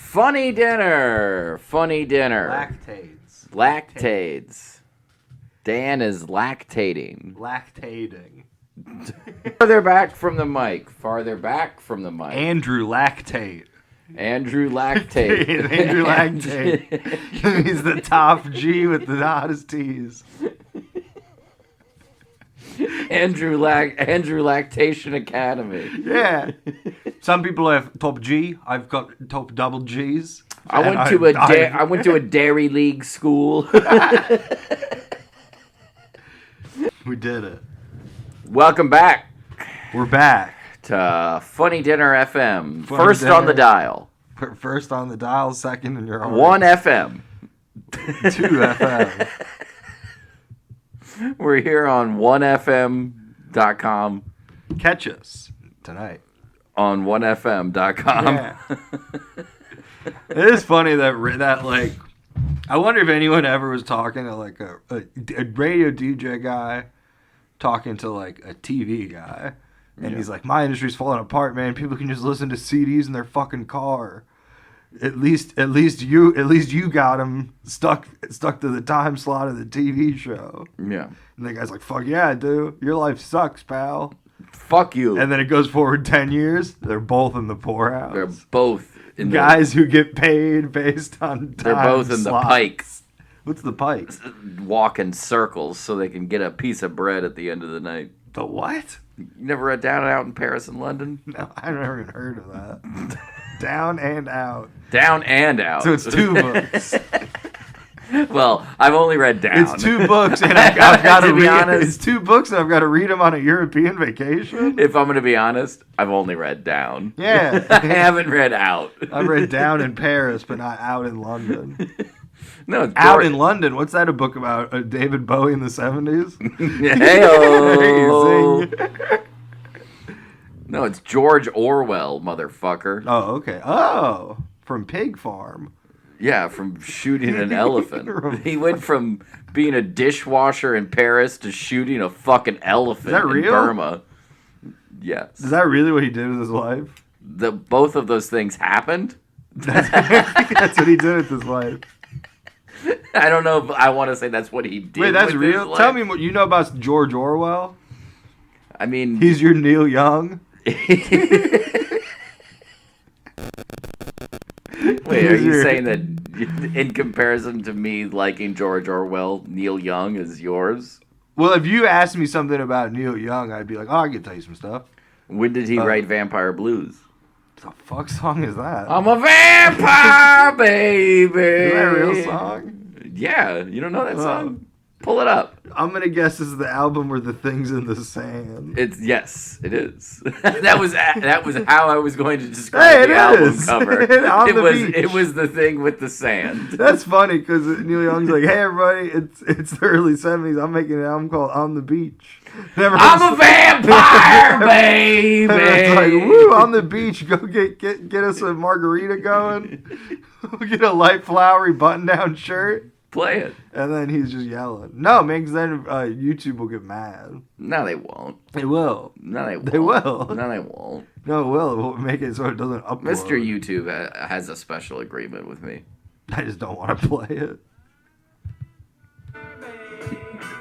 Funny dinner. Lactates. Dan is lactating. Farther back from the mic. Andrew Lactate. Andrew Lactate. He's the top G with the hottest T's. Andrew Lactation Academy. Yeah. Some people have top G. I've got top double G's. I went to a Dairy League school. We did it. Welcome back. We're back to Funny Dinner FM. First on the dial. First on the dial, second in your heart. 1 FM. 2 FM. We're here on 1fm.com. Catch us tonight. On 1fm.com. Yeah. It is funny that like, I wonder if anyone ever was talking to like a radio DJ guy talking to like a TV guy. And he's like, my industry's falling apart, man. People can just listen to CDs in their fucking car. At least you got them stuck to the time slot of the TV show. Yeah. And the guy's like, fuck yeah, dude. Your life sucks, pal. Fuck you. And then it goes forward 10 years. They're both in the poorhouse. They're both in guys who get paid based on time. They're both in slots. the pikes. What's the pike? Walk in circles so they can get a piece of bread at the end of the night. The what? You never read Down and Out in Paris and London? No, I've never even heard of that. Down and Out. Down and Out. So it's 2 books. Well, I've only read Down. It's 2 books, and I've got to be honest. It's 2 books, and I've got to read them on a European vacation. If I'm going to be honest, I've only read Down. Yeah. I haven't read Out. I've read Down in Paris, but not Out in London. No, it's Out in London. What's that a book about? David Bowie in the 70s? Hey-o. No, it's George Orwell, motherfucker. Oh, okay. Oh, from Pig Farm. Yeah, from shooting an elephant. He went from being a dishwasher in Paris to shooting a fucking elephant in Burma. Yes. Is that really what he did with his life? Both of those things happened? That's what he did with his life. I don't know if I want to say that's what he did. Wait, that's real? Tell me what you know about George Orwell. I mean... He's your Neil Young? Wait, are you saying that in comparison to me liking George Orwell, Neil Young is yours? Well, if you asked me something about Neil Young, I'd be like, oh, I can tell you some stuff. When did he write Vampire Blues? What the fuck song is that? I'm a vampire, baby. Is that a real song? Yeah, you don't know that song? Pull it up. I'm gonna guess this is the album where the thing's in the sand. Yes, it is. that was how I was going to describe the album cover. It was the thing with the sand. That's funny because Neil Young's like, hey everybody, it's the early '70s. I'm making an album called On the Beach. I'm a vampire, baby. It's like, woo, on the beach. Go get us a margarita going. We'll get a light flowery button-down shirt. Play it. And then he's just yelling. No, man, because then YouTube will get mad. No, they won't. They will. No, they won't. They will. No, they won't. No, it will. It will make it so it doesn't upload. Mr. YouTube has a special agreement with me. I just don't want to play it.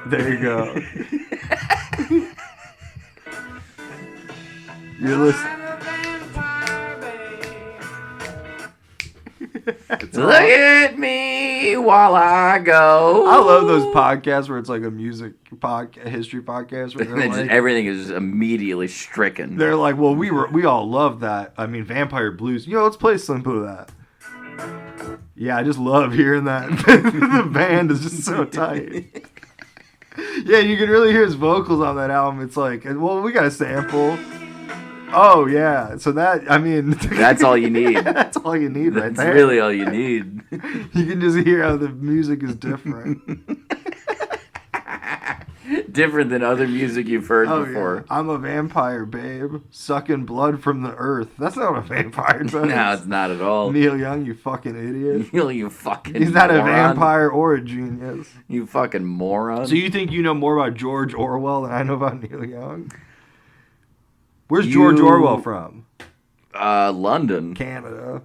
There you go. You're listening. Look at me while I go. I love those podcasts where it's like a music podcast, history podcast. Where like, everything is immediately stricken. They're like, well, we all love that. I mean, Vampire Blues. Let's play some of that. Yeah, I just love hearing that. The band is just so tight. Yeah, you can really hear his vocals on that album. It's like, well, we got a sample. Oh, yeah. So that's all you need. That's all you need right there. That's really all you need. You can just hear how the music is different. Different than other music you've heard before. Yeah. I'm a vampire, babe. Sucking blood from the earth. That's not what a vampire does. No, it's not at all. Neil Young, you fucking idiot. Neil, you fucking He's not moron. a vampire or a genius. You fucking moron. So you think you know more about George Orwell than I know about Neil Young? Where's George Orwell from? London. Canada.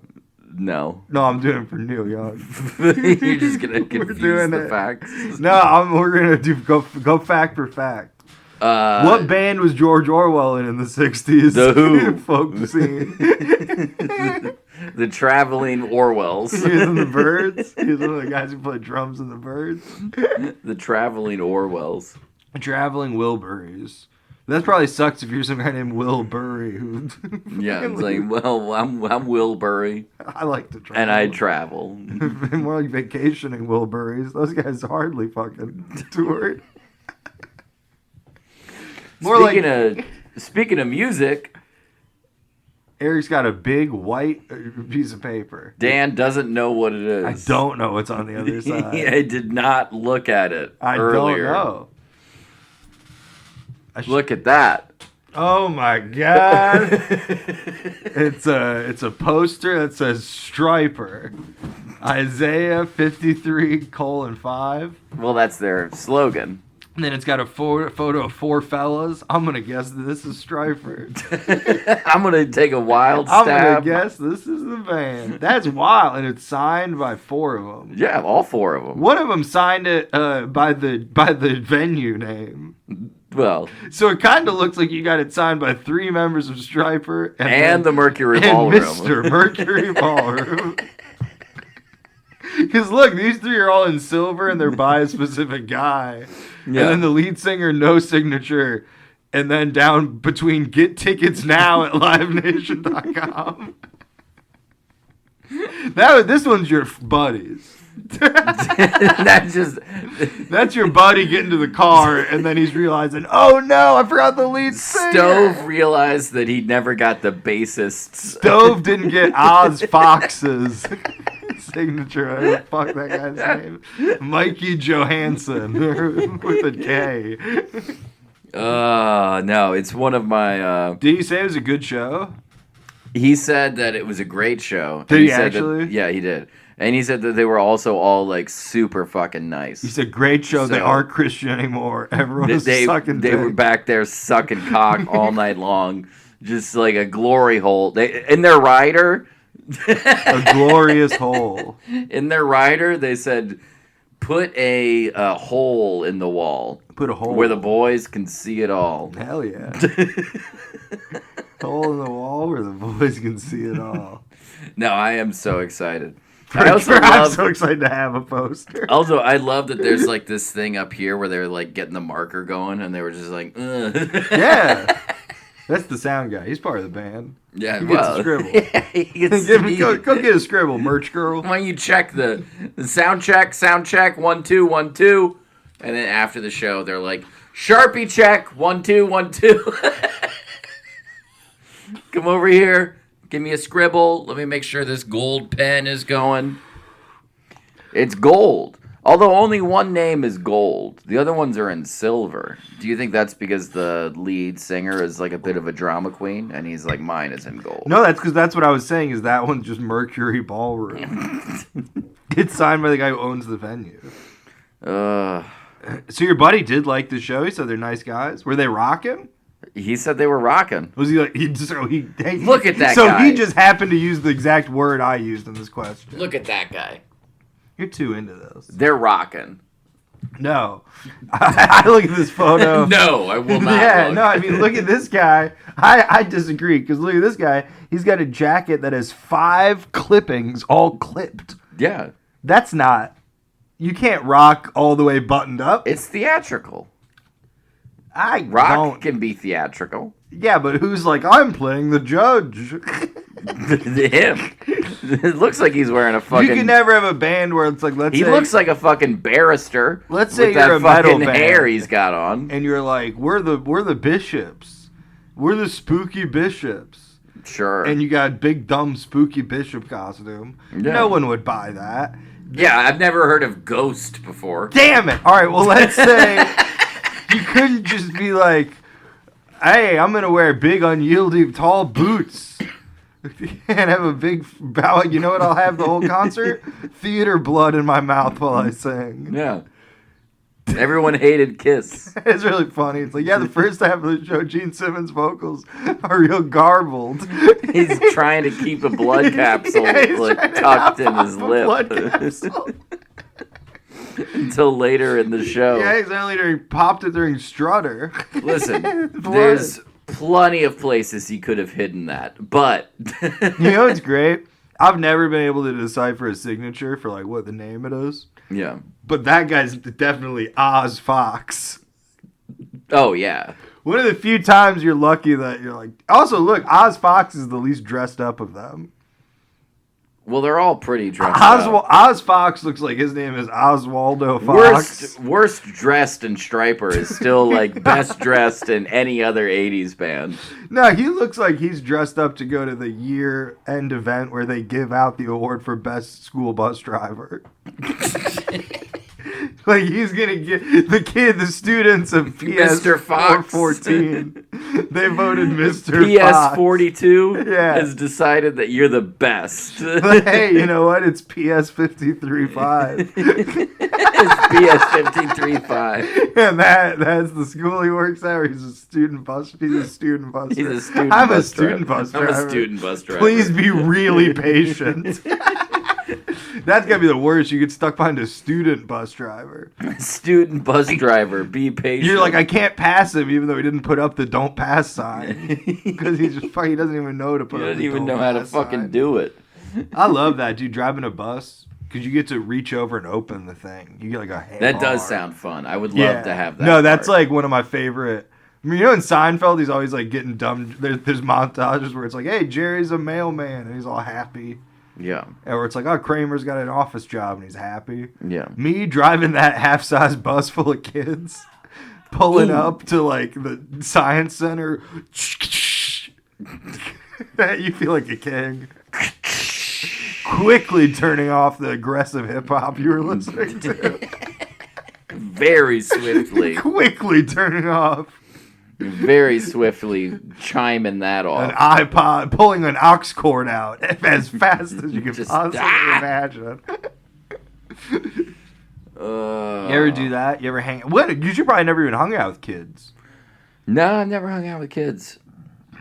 No. No, I'm doing it for Neil Young. You're just gonna confuse the facts. No, we're gonna do go fact for fact. What band was George Orwell in the 60s? The Who. Folk scene. The Traveling Orwells. He was in the Birds. He was one of the guys who played drums in the Birds. The Traveling Orwells. Traveling Wilburys. That probably sucks if you're some guy named Will Burry. Yeah, it's like, well, I'm Will Burry. I like to travel. And I travel. More like vacationing Will Burrys. Those guys hardly fucking toured. Speaking of music, Eric's got a big white piece of paper. Dan doesn't know what it is. I don't know what's on the other side. I did not look at it earlier. I don't know. Look at that. Oh my god. It's a poster that says Striper. Isaiah 53:5. Well, that's their slogan. And then it's got a photo of 4 fellas. I'm going to guess that this is Striper. I'm going to take a wild stab. I'm going to guess this is the band. That's wild. And it's signed by 4 of them. Yeah, all 4 of them. One of them signed it by the venue name. Well. So it kind of looks like you got it signed by 3 members of Striper. And the Mercury Ballroom. Mr. Mercury Ballroom. Because look, these 3 are all in silver and they're by a specific guy. Yeah. And then the lead singer, no signature. And then down between get tickets now at livenation.com. This one's your buddies. That's your buddy getting to the car and then he's realizing, oh no, I forgot the lead singer. Stove realized that he never got the bassist. Stove didn't get Oz Fox's signature. Fuck that guy's name. Mikey Johansson with a K. No, it's one of my. Did he say it was a good show? He said that it was a great show. Did he actually? Yeah, he did. And he said that they were also all like super fucking nice. He said, great show. They aren't Christian anymore. Everyone was sucking dick. They were back there sucking cock all night long. Just like a glory hole. In their rider. A glorious hole. In their rider, they said, put a hole in the wall. Put a hole. Where the boys can see it all. Hell yeah. Hole in the wall where the boys can see it all. No, I am so excited. I'm so excited to have a poster. Also, I love that there's like this thing up here where they're like getting the marker going and they were just like, ugh. Yeah. That's the sound guy. He's part of the band. Yeah, he gets a scribble. Yeah, he gets go get a scribble, merch girl. Why don't you check the sound check, 1 2 1 2, and then after the show they're like, Sharpie check, 1 2 1 2. Come over here. Give me a scribble. Let me make sure this gold pen is going. It's gold. Although only one name is gold. The other ones are in silver. Do you think that's because the lead singer is like a bit of a drama queen? And he's like, mine is in gold. No, that's because that's what I was saying is that one's just Mercury Ballroom. It's signed by the guy who owns the venue. So your buddy did like the show? He said they're nice guys. Were they rocking? He said they were rocking. Was he like? Look at that guy. So he just happened to use the exact word I used in this question. Look at that guy. You're too into those. They're rocking. No. I look at this photo. No, I will not. Yeah, look. no, I mean, look at this guy. I disagree, because look at this guy. He's got a jacket that has 5 clippings all clipped. Yeah. That's not... You can't rock all the way buttoned up. It's theatrical. Rock can be theatrical. Yeah, but who's like, I'm playing the judge? Him. It looks like he's wearing a fucking... You can never have a band where it's like, He looks like a fucking barrister. Let's say with you're that a metal fucking band. hair he's got on. And you're like, we're the bishops. We're the spooky bishops. Sure. And you got a big, dumb, spooky bishop costume. Yeah. No one would buy that. Yeah, I've never heard of Ghost before. Damn it. All right, well, let's say... You couldn't just be like, hey, I'm going to wear big, unyielding, tall boots and have a big bow. You know what I'll have the whole concert? Theater blood in my mouth while I sing. Yeah. Everyone hated Kiss. It's really funny. It's like, yeah, the first half of the show, Gene Simmons' vocals are real garbled. He's trying to keep a blood capsule like tucked in his lip. Until later in the show. Yeah, exactly. He popped it during Strutter. Listen, there's plenty of places he could have hidden that, but you know what's great? I've never been able to decipher a signature for like what the name it is. Yeah. But that guy's definitely Oz Fox. Oh, yeah. One of the few times you're lucky that you're like... Also, look, Oz Fox is the least dressed up of them. Well, they're all pretty dressed up. Oz Fox looks like his name is Oswaldo Fox. Worst dressed in Striper is still like best dressed in any other 80s band. No, he looks like he's dressed up to go to the year-end event where they give out the award for best school bus driver. Like he's gonna get the students of PS Mr. Fox 14. They voted Mr. PS 42 Yeah. has decided that you're the best. But hey, you know what? It's PS 53.5. It's PS 53.5. And that's the school he works at. Where he's a student bus. He's a student bus. He's a student. I'm bus a student driver. bus driver. I'm a student bus driver. Please be really patient. That's gotta be the worst. You get stuck behind a student bus driver. Student bus driver, be patient. You're like, I can't pass him, even though he didn't put up the "don't pass" sign because he doesn't even know to put. He up doesn't the even "don't know how to pass" fucking sign. do it. I love that, dude. Driving a bus because you get to reach over and open the thing. You get like a hand That does bar. sound fun. I would love to have that. No, that's part. like one of my favorite. I mean, you know, in Seinfeld, he's always like getting dumb. There's montages where it's like, "Hey, Jerry's a mailman," and he's all happy. Yeah. And where it's like, "Oh, Kramer's got an office job," and he's happy. Yeah. Me driving that half-size bus full of kids, pulling up to like the science center. You feel like a king. Quickly turning off the aggressive hip hop you were listening to. Very swiftly. Quickly turning off. Very swiftly chiming that off. An iPod, pulling an aux cord out as fast as you can Just, possibly imagine. You ever do that? You ever hang? You should probably never even hung out with kids. No, I've never hung out with kids.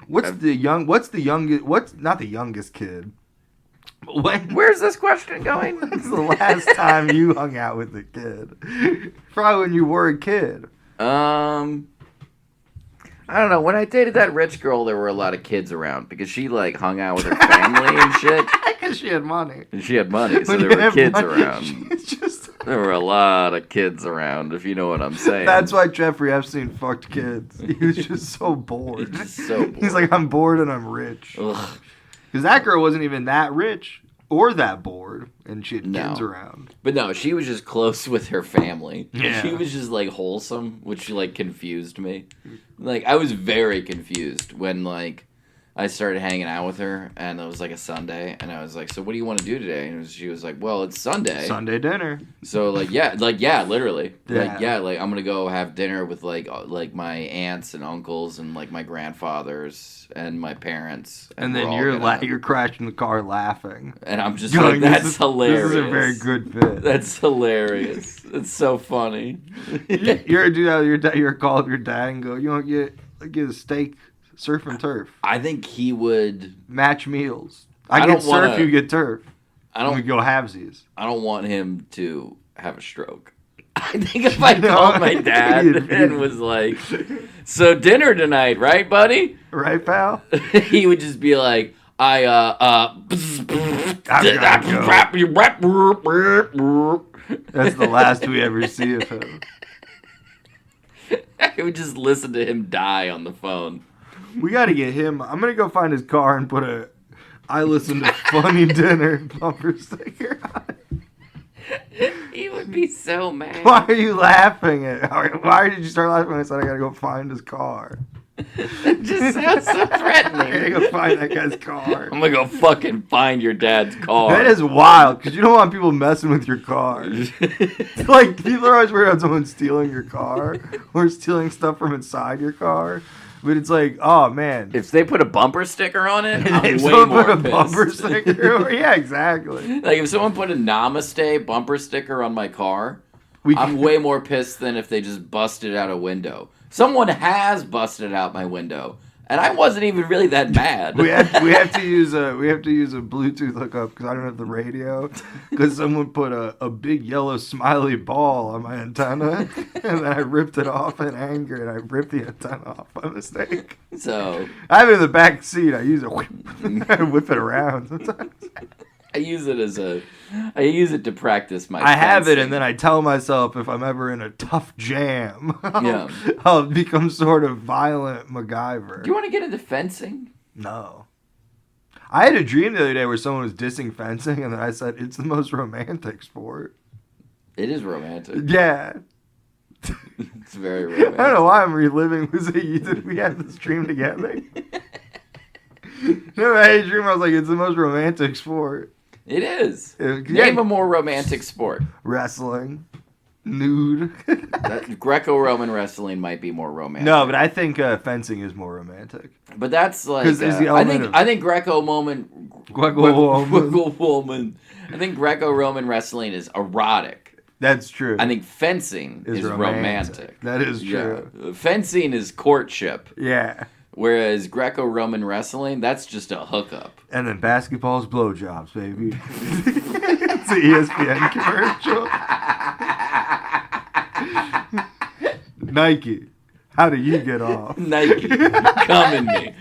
What's the youngest? What's not the youngest kid? Where's this question going? When's the last time you hung out with a kid? Probably when you were a kid. I don't know. When I dated that rich girl, there were a lot of kids around because she like hung out with her family and shit. Because she had money. And she had money, so When there you were have kids money, around. There were a lot of kids around, if you know what I'm saying. That's why Jeffrey Epstein fucked kids. He was just so bored. He's just so bored. He's like, I'm bored and I'm rich. Ugh. Because that girl wasn't even that rich or that bored, and she had No. kids around. But no, she was just close with her family. Yeah. She was just like wholesome, which like confused me. Like I was very confused when like I started hanging out with her, and it was like a Sunday, and I was like, "So what do you want to do today?" And she was like, "Well, it's Sunday." Sunday dinner. So yeah, literally, Yeah. like I'm gonna go have dinner with like my aunts and uncles and like my grandfathers and my parents, And we're then all you're crashing the car laughing. and I'm just Going, like, that's this hilarious. This is a very good fit. That's hilarious. It's so funny. You ever do that with your dad? You ever call up your dad and go, "You want to get a steak, surf and turf, I think he would. match meals. I I don't get surf, wanna- you get turf. I We don't. go halvesies." I don't want him to have a stroke. I think if I called my dad and was like, "So dinner tonight, right, buddy?" Right, pal? He would just be like, "I That's the last we ever see of him. I would just listen to him die on the phone. We got to get him. I'm going to go find his car and put a "I listen to funny dinner" bumper sticker on it. He would be so mad. Why are you laughing at? Why did you start laughing when I said I got to go find his car? It just sounds so I got to threatening. go find that guy's car. I'm gonna go fucking find your dad's car. That is wild, because you don't want people messing with your car. Like, people are always worried about someone stealing your car or stealing stuff from inside your car. But it's like, oh, man. If they put a bumper sticker on it, I'm If way someone more put a pissed. bumper sticker, yeah, exactly. Like if someone put a Namaste bumper sticker on my car, I'm way more pissed than if they just busted out a window. Someone has busted out my window, and I wasn't even really that mad. we have to use a Bluetooth hookup because I don't have the radio. Because someone put a big yellow smiley ball on my antenna, and then I ripped it off in anger, and I ripped the antenna off by mistake. So I have it in the back seat. I use it, I whip it around sometimes. I use it to practice my. I have it, fencing. and then I tell myself if I'm ever in a tough jam, Yeah. I'll become sort of violent MacGyver. Do you want to get into fencing? No. I had a dream the other day where someone was dissing fencing, and then I said, it's the most romantic sport. It is romantic. Yeah. It's very romantic. I don't know why I'm reliving. Did we have this dream together? No, I had a dream. I was like, it's the most romantic sport. It is. Yeah. Name a more romantic sport. Wrestling. Nude. Greco-Roman wrestling might be more romantic. No, but I think fencing is more romantic. But that's like 'Cause there's the element I think Greco-Roman. I think Greco-Roman wrestling is erotic. That's true. I think fencing is romantic. That is true. Yeah. Fencing is courtship. Yeah. Whereas Greco-Roman wrestling, that's just a hookup. And then basketball's blowjobs, baby. It's an ESPN commercial. Nike, how do you get off? Nike, come in me.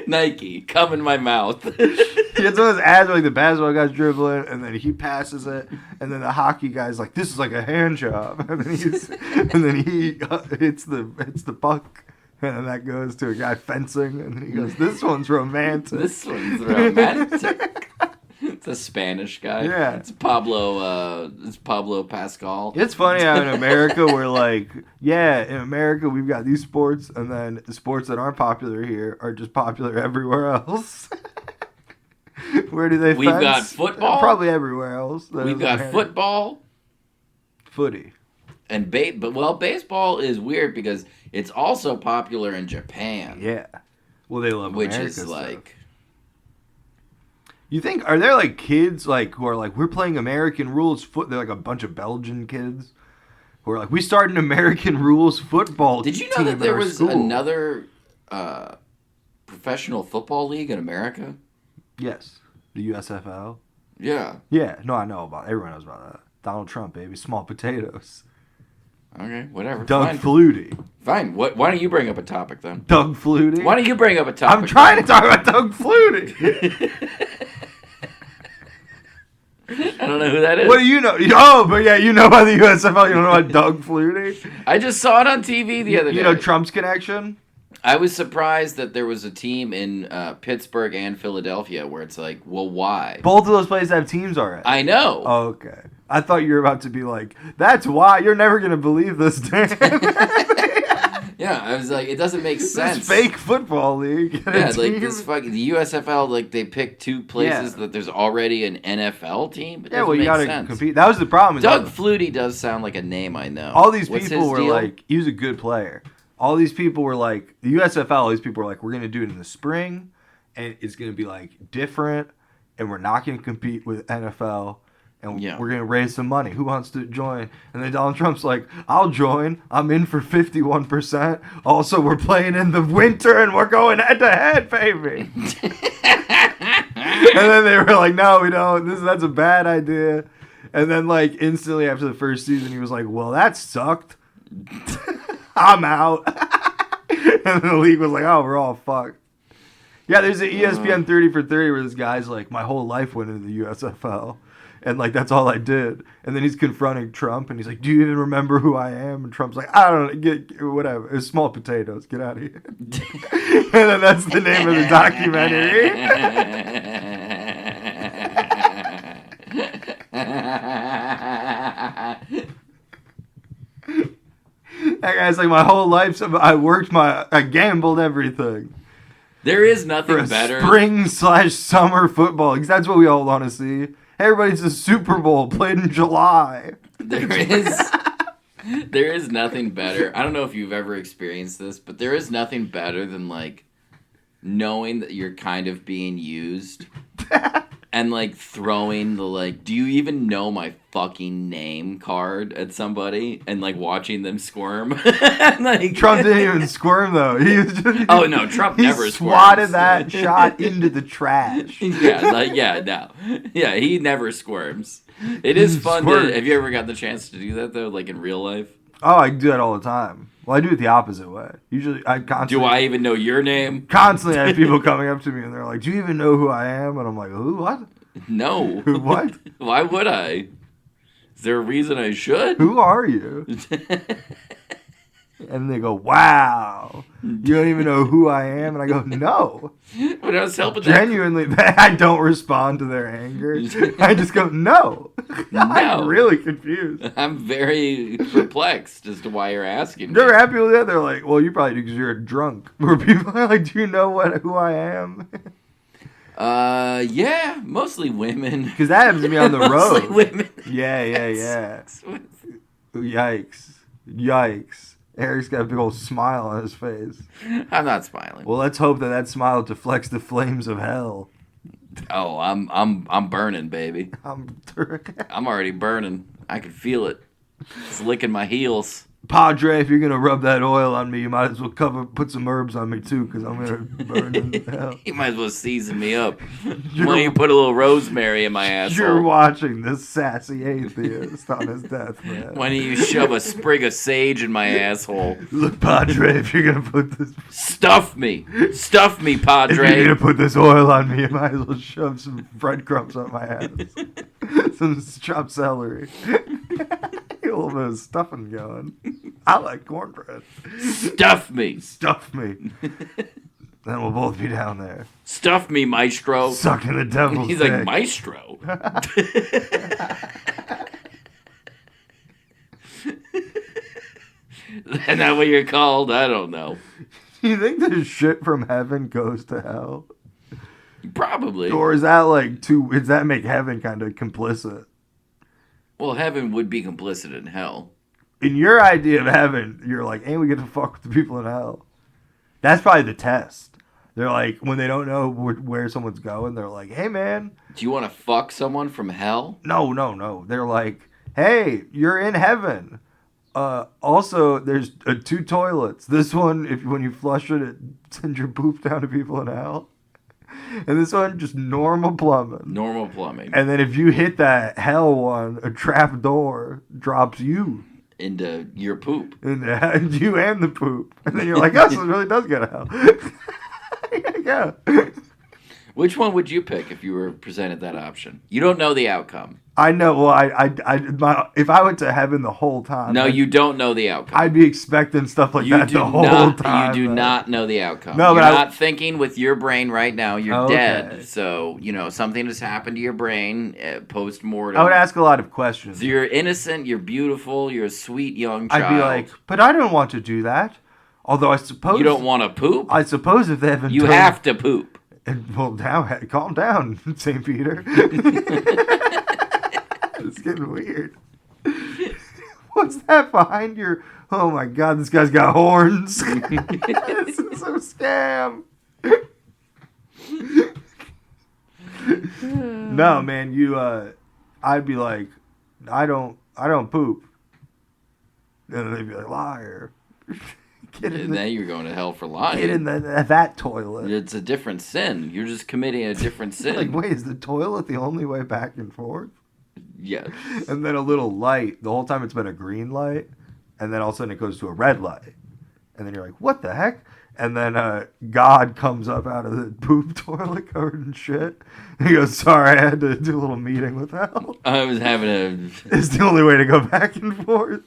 Nike, come in my mouth. It's one of those ads where like the basketball guy's dribbling, and then he passes it, and then the hockey guy's like, "This is like a hand job," and then he hits the puck. And then that goes to a guy fencing, and then he goes, "This one's romantic." This one's romantic. It's a Spanish guy. Yeah. It's Pablo Pascal. It's funny how in America we're like, yeah, in America we've got these sports, and then the sports that aren't popular here are just popular everywhere else. Where do they We've fence? got football. Probably everywhere else. We've got football. Footy. And baseball is weird because it's also popular in Japan. Yeah. Well, they love which America is stuff. like. You think, are there like kids like who are like, we're playing American rules foot? They're like a bunch of Belgian kids who are like, we started an American rules football. Did you know team that in there our was school. another professional football league in America? Yes, the USFL. Yeah. Yeah, no, I know about. Everyone knows about that. Donald Trump, baby, small potatoes. Okay, whatever. Doug Flutie. Fine. Why don't you bring up a topic then? Doug Flutie. Why don't you bring up a topic? I'm trying to talk about Doug Flutie. I don't know who that is. What do you know? Oh, but yeah, you know about the USFL. You don't know about Doug Flutie? I just saw it on TV the other day. You know Trump's connection? I was surprised that there was a team in Pittsburgh and Philadelphia where it's like, well, why? Both of those places have teams already. I know. Oh, okay. I thought you were about to be like, that's why. You're never going to believe this, Dan. Yeah, I was like, it doesn't make sense. This fake football league. Yeah, like this fucking the USFL, like they picked two places that there's already an NFL team. It Yeah, well, doesn't you make got to sense. compete. That was the problem. Doug Flutie does sound like a name I know. All these What's people his were deal? like, he was a good player. All these people were like, the USFL, all these people were like, we're going to do it in the spring, and it's going to be like different, and we're not going to compete with NFL. And we're going to raise some money. Who wants to join? And then Donald Trump's like, I'll join. I'm in for 51%. Also, we're playing in the winter and we're going head to head, baby. And then they were like, no, we don't. That's a bad idea. And then like instantly after the first season, he was like, well, that sucked. I'm out. And the league was like, oh, we're all fucked. Yeah, there's an ESPN 30 for 30 where this guy's like, my whole life went into the USFL. And, like, that's all I did. And then he's confronting Trump, and he's like, do you even remember who I am? And Trump's like, I don't know, whatever. It's small potatoes. Get out of here. And then that's the name of the documentary. That guy's like, my whole life, I gambled everything. There is nothing for a better. Spring/summer football. Because that's what we all want to see. Everybody's a Super Bowl played in July. There is nothing better. I don't know if you've ever experienced this, but there is nothing better than like knowing that you're kind of being used and like throwing the like, do you even know my fucking name card at somebody and like watching them squirm. Like, Trump didn't even squirm though. He was just, oh no, Trump never swatted squirms. that shot into the trash. Yeah, he never squirms. It is fun. Squirms. Have you ever got the chance to do that though, like in real life? Oh, I do that all the time. Well, I do it the opposite way. Usually, I constantly. Do I even know your name? Constantly, I have people coming up to me and they're like, "Do you even know who I am?" And I'm like, "Who? What? No. Who? What? Why would I? Is there a reason I should? Who are you?" And they go, "Wow, you don't even know who I am." And I go, "No." When I was helping Genuinely, I don't respond to their anger. I just go, "No." I'm really confused. I'm very perplexed as to why you're asking. They're happy with that. They're like, "Well, you probably do because you're a drunk." Where people are like, "Do you know who I am?" Yeah, mostly women. Because that happens to me on the Mostly road. women. Yeah. Yikes. Eric's got a big old smile on his face. I'm not smiling. Well, let's hope that smile deflects the flames of hell. Oh, I'm burning, baby. I'm already burning. I can feel it. It's licking my heels. Padre, if you're gonna rub that oil on me, you might as well put some herbs on me too, because I'm gonna burn in hell. You might as well season me up. Why don't you put a little rosemary in my asshole? You're watching this sassy atheist on his deathbed. Why don't you shove a sprig of sage in my asshole? Look, Padre, if you're gonna put this... Stuff me, Padre. If you're gonna put this oil on me, you might as well shove some breadcrumbs up my ass. Some chopped celery. A little bit of stuffing going. I like cornbread. Stuff me. Then we'll both be down there. Stuff me, maestro. Sucking the devil's He's dick. like, maestro? Isn't that what you're called? I don't know. You think the shit from heaven goes to hell? Probably. Or is that does that make heaven kind of complicit? Well, heaven would be complicit in hell. In your idea of heaven, you're like, ain't we get to fuck with the people in hell? That's probably the test. They're like, when they don't know where someone's going, they're like, hey, man. Do you want to fuck someone from hell? No. They're like, hey, you're in heaven. Also, there's 2 toilets. This one, when you flush it, it sends your poop down to people in hell. And this one, just normal plumbing. Normal plumbing. And then if you hit that hell one, a trap door drops you. Into your poop. And you and the poop. And then you're like, oh, so it really does go to hell. Yeah. Which one would you pick if you were presented that option? You don't know the outcome. I know. Well, if I went to heaven the whole time. No, you don't know the outcome. I'd be expecting stuff like that the whole time. You do not know the outcome. No, you're not thinking with your brain right now. You're okay. dead. So, something has happened to your brain post-mortem. I would ask a lot of questions. So you're innocent, you're beautiful, you're a sweet young child. I'd be like, but I don't want to do that. Although I suppose... You don't want to poop? I suppose if they haven't... You have to poop. Well, calm down, St. Peter. It's getting weird. What's that behind your... Oh my god, this guy's got horns. This is a scam. No, man, I'd be like, I don't poop. And they'd be like, liar. Now you're going to hell for lying. Get in that toilet. It's a different sin. You're just committing a different sin. Like, wait, is the toilet the only way back and forth? Yes. And then a little light. The whole time it's been a green light. And then all of a sudden it goes to a red light. And then you're like, what the heck? And then God comes up out of the poop toilet covered in shit. And he goes, sorry, I had to do a little meeting with hell. I was having It's the only way to go back and forth.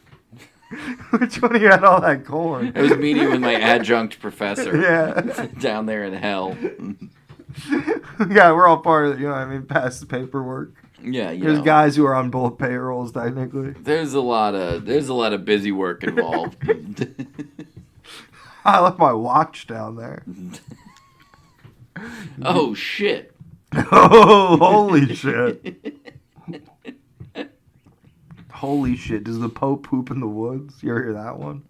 Which one of you had all that corn? I was meeting with my adjunct professor. Yeah. Down there in hell. Yeah, we're all part of it, pass the paperwork. Yeah, There's guys who are on both payrolls, technically. There's a lot of busy work involved. I left my watch down there. Oh, shit. Oh, holy shit. Holy shit. Does the Pope poop in the woods? You ever hear that one?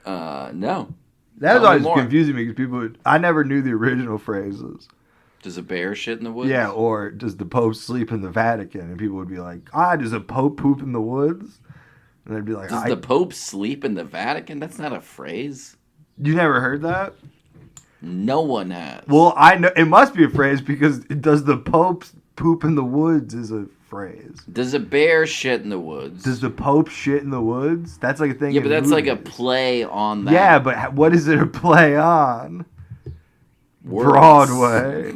No. That was always confusing me because I never knew the original phrases. Does a bear shit in the woods? Yeah, or does the Pope sleep in the Vatican? And people would be like, does a Pope poop in the woods? And I'd be like, Does the Pope sleep in the Vatican? That's not a phrase. You never heard that? No one has. Well, I know it must be a phrase because does the Pope poop in the woods is a phrase. Does a bear shit in the woods? Does the Pope shit in the woods? That's like a thing. Yeah, but that's movies. like a play on that. Yeah, but what is it a play on? Words. Broadway.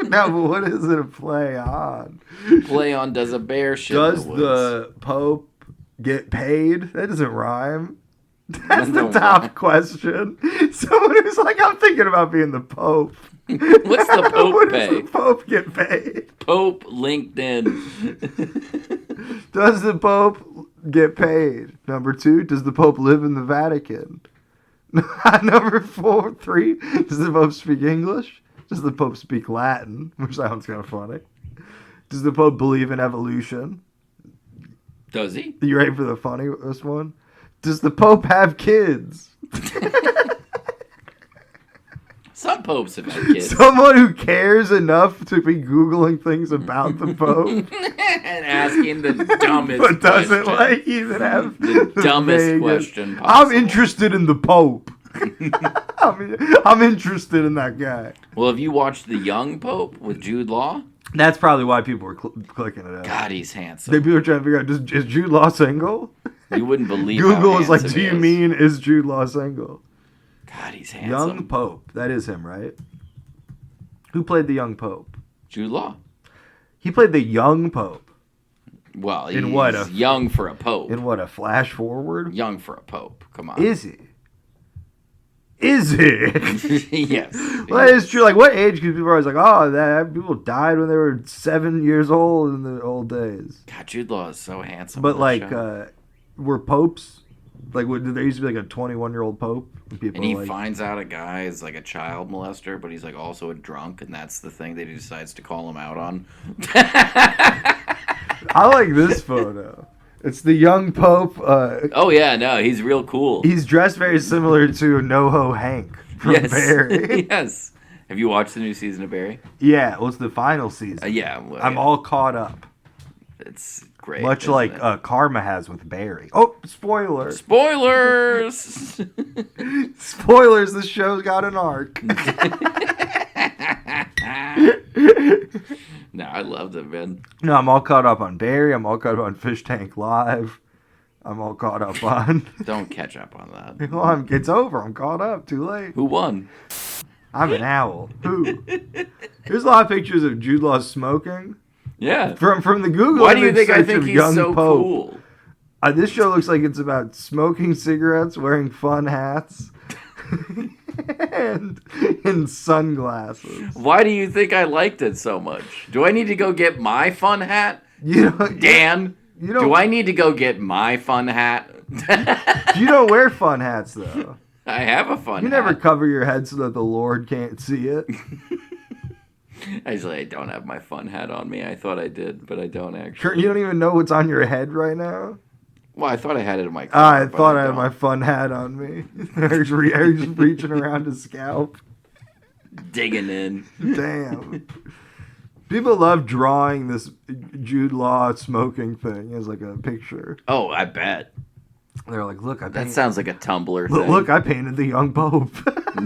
No, but what is it a play on? Play on does a bear shit Does in the woods? the Pope get paid? That doesn't rhyme. That's the No top rhyme. question. Someone who's like, I'm thinking about being the Pope. What's the Pope What pay? does the Pope get paid? Pope LinkedIn. Does the Pope get paid? Number 2, does the Pope live in the Vatican? Number 3, does the Pope speak English? Does the Pope speak Latin? Which sounds kind of funny. Does the Pope believe in evolution? Does he? You ready for the funniest one? Does the Pope have kids? Some popes have had kids. Someone who cares enough to be Googling things about the Pope, And asking the dumbest but doesn't question. like even have The dumbest vaguest- question I'm possible. interested in the Pope. I'm interested in that guy. Well, have you watched The Young Pope with Jude Law? That's probably why people were clicking it out. God, he's handsome. People are trying to figure out, is Jude Law single? You wouldn't believe Google how is like, handsome do he you is. mean is Jude Law single? God, he's handsome. Young Pope. That is him, right? Who played the young Pope? Jude Law. He played the young Pope. Well, he's In what, a- young for a pope. In what, a flash forward? Young for a pope. Come on. Is he? Is he? Yes. Well, that is true. Like, what age? Because people are always like, oh, that people died when they were 7 years old in the old days. God, Jude Law is so handsome. But in that like, show. were popes like? Did there used to be like a 21-year-old pope? And people And he are like, finds out a guy is like a child molester, but he's like also a drunk, and that's the thing that he decides to call him out on. I like this photo. It's the young pope. Oh yeah, no, he's real cool. He's dressed very similar to NoHo Hank from Yes. Barry. Yes. Have you watched the new season of Barry? Yeah, well, it's the final season. Yeah. Well, I'm yeah. all caught up. It's great. Much isn't like it? Karma has with Barry. Oh, spoiler. Spoilers. Spoilers, this show's got an arc. No, I loved it, man. No, I'm all caught up on Barry. I'm all caught up on Fish Tank Live. I'm all caught up on... Don't catch up on that. Well, it's over. I'm caught up. Too late. Who won? I'm an owl. Who? There's a lot of pictures of Jude Law smoking. Yeah. From the Google Why do you image think I search think of he's young so Pope. cool? This show looks like it's about smoking cigarettes, wearing fun hats, and sunglasses. Why do you think I liked it so much? Do I need to go get my fun hat? You don't, Dan, you don't, do I need to go get my fun hat? you don't wear fun hats, though. I have a fun You hat. never cover your head so that the Lord can't see it. Actually, I don't have my fun hat on me. I thought I did, but I don't actually. You don't even know what's on your head right now? Well, I thought I had it in my car. I but thought I had don't. my fun hat on me. I was reaching around to scalp. Digging in. Damn. People love drawing this Jude Law smoking thing as like a picture. Oh, I bet. They're like, look, I That painted, sounds like a Tumblr thing. look, I painted the young Pope.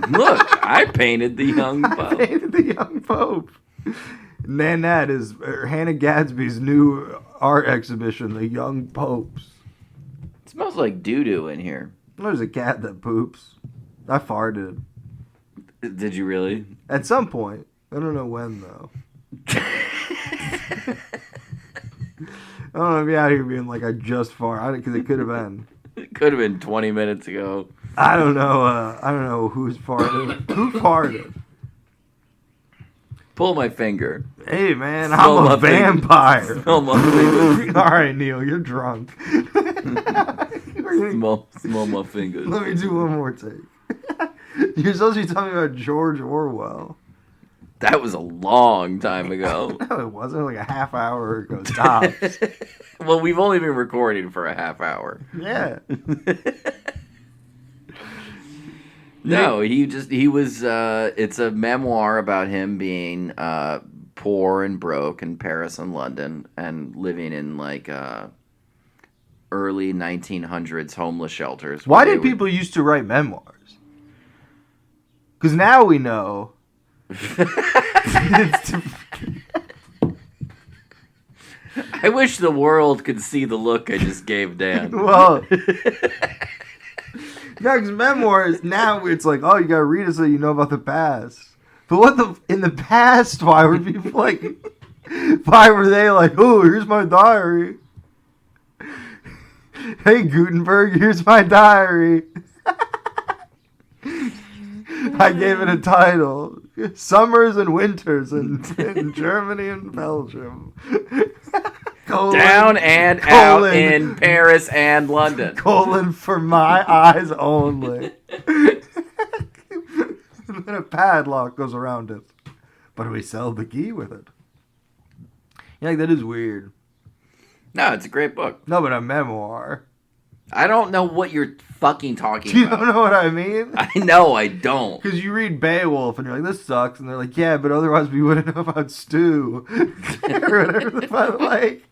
Look, I painted the young I Pope. painted the young Pope. And then that is Hannah Gadsby's new art exhibition, The Young Popes. It smells like doo-doo in here. There's a cat that poops. I farted. Did you really? At some point. I don't know when, though. I don't know if you're out here being like, I just farted, because it could have been. It could have been 20 minutes ago. I don't know who's farted. Who farted? Pull my finger. Hey, man, Smell I'm my a vampire. Smell my finger. All right, Neil, you're drunk. Smell my fingers. Let me do one more take. You're supposed to be talking about George Orwell. That was a long time ago. No, it wasn't. Like a half hour ago. Tops. Well, we've only been recording for a half hour. Yeah. No, he was. It's a memoir about him being poor and broke in Paris and London and living in like early 1900s homeless shelters. Why did people used to write memoirs? Because now we know. I wish the world could see the look I just gave Dan. Well, no, because memoirs now it's like, oh, you gotta read it so you know about the past. But in the past? Why were people like? Why were they like, oh, here's my diary? Hey Gutenberg, here's my diary. I gave it a title: Summers and Winters in Germany and Belgium. Down and out in Paris and London. For my eyes only. And then a padlock goes around it. But we sell the key with it. Yeah, that is weird. No, it's a great book. No, but a memoir. I don't know what you're fucking talking You about. don't know what I mean? I know, I don't. Because you read Beowulf and you're like, this sucks. And they're like, yeah, but otherwise we wouldn't know about stew. Or whatever the fuck, like.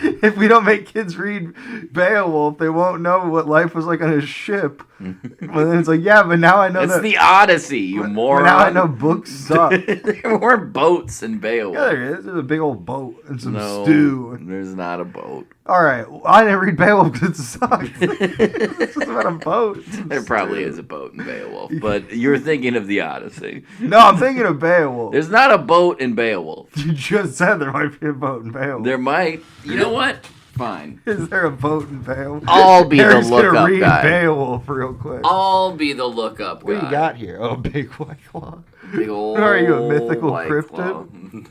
If we don't make kids read Beowulf, they won't know what life was like on a ship. But then it's like, yeah, but now I know it's the Odyssey, you moron. Now I know books suck. There weren't boats in Beowulf. Yeah, there is. There's a big old boat and some stew. There's not a boat. All right, well, I didn't read Beowulf because it sucks. It's just about a boat. There probably is a boat in Beowulf, but you're thinking of the Odyssey. No, I'm thinking of Beowulf. There's not a boat in Beowulf. You just said there might be a boat in Beowulf. There might. You know what? Fine. Is there a boat in Beowulf? I'll be Harry's the lookup gonna read guy. Beowulf real quick. I'll be the lookup guy. What do you got here? Oh, big white claw. Big old. Are you a mythical white cryptid?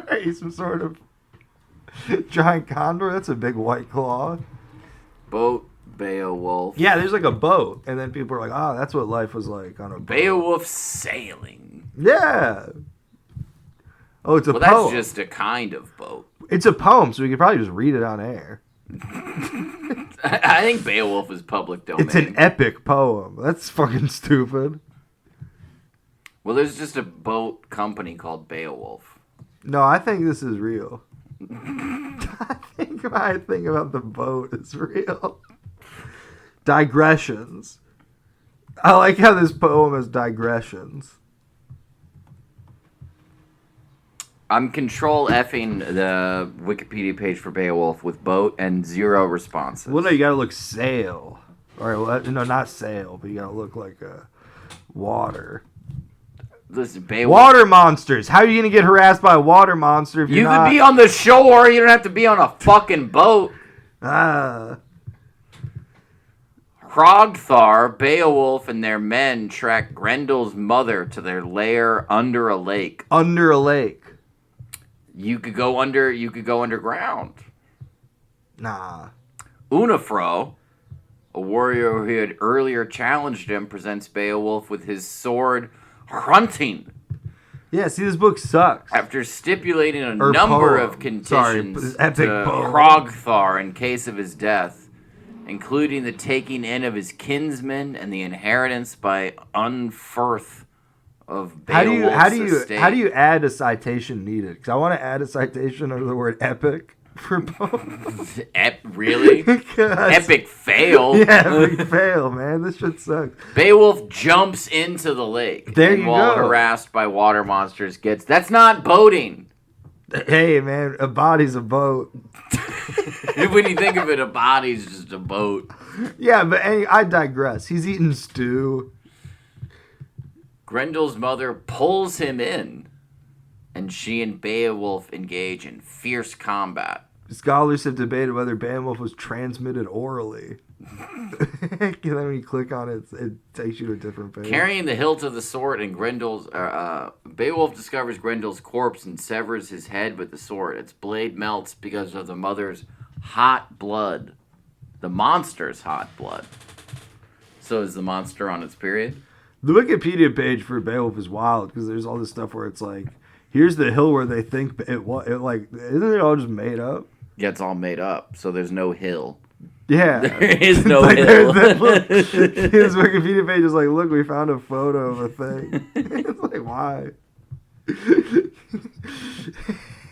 Are you some sort of giant condor? That's a big white claw. Boat, Beowulf. Yeah, there's like a boat, and then people are like, "Oh, that's what life was like on a boat." Beowulf sailing. Yeah. Oh, it's a poem. Well, that's just a kind of boat. It's a poem, so we could probably just read it on air. I think Beowulf is public domain. It's an epic poem. That's fucking stupid. Well, there's just a boat company called Beowulf. No, I think this is real. I think my thing about the boat is real. Digressions. I like how this poem has digressions. I'm control effing the Wikipedia page for Beowulf with boat and 0 responses. Well, no, you gotta look sail. Or, no, not sail, but you gotta look like water. Listen, Beowulf. Water monsters. How are you gonna get harassed by a water monster if you're You not... could be on the shore. You don't have to be on a fucking boat. Hrogthar, Beowulf, and their men track Grendel's mother to their lair under a lake. Under a lake. You could go underground. Nah. Unafro, a warrior who had earlier challenged him, presents Beowulf with his sword Hrunting. Yeah, see, this book sucks. After stipulating a number of conditions to Hrogthar in case of his death, including the taking in of his kinsmen and the inheritance by Unferth of Beowulf's estate. How do you add a citation needed? Because I want to add a citation under the word epic for both. Really? Epic fail. Yeah, epic fail, man. This shit sucks. Beowulf jumps into the lake. There and you while go. harassed by water monsters gets... That's not boating. Hey, man, a body's a boat. When you think of it, a body's just a boat. Yeah, but I digress. He's eating stew. Grendel's mother pulls him in, and she and Beowulf engage in fierce combat. Scholars have debated whether Beowulf was transmitted orally. And then when you click on it, it takes you to a different page. Carrying the hilt of the sword and Beowulf discovers Grendel's corpse and severs his head with the sword. Its blade melts because of the mother's hot blood. The monster's hot blood. So is the monster on its period? The Wikipedia page for Beowulf is wild because there's all this stuff where it's like, here's the hill where they think it like, isn't it all just made up? Yeah, it's all made up, so there's no hill. Yeah. There is no like, hill. His Wikipedia page is like, look, we found a photo of a thing. It's like, why?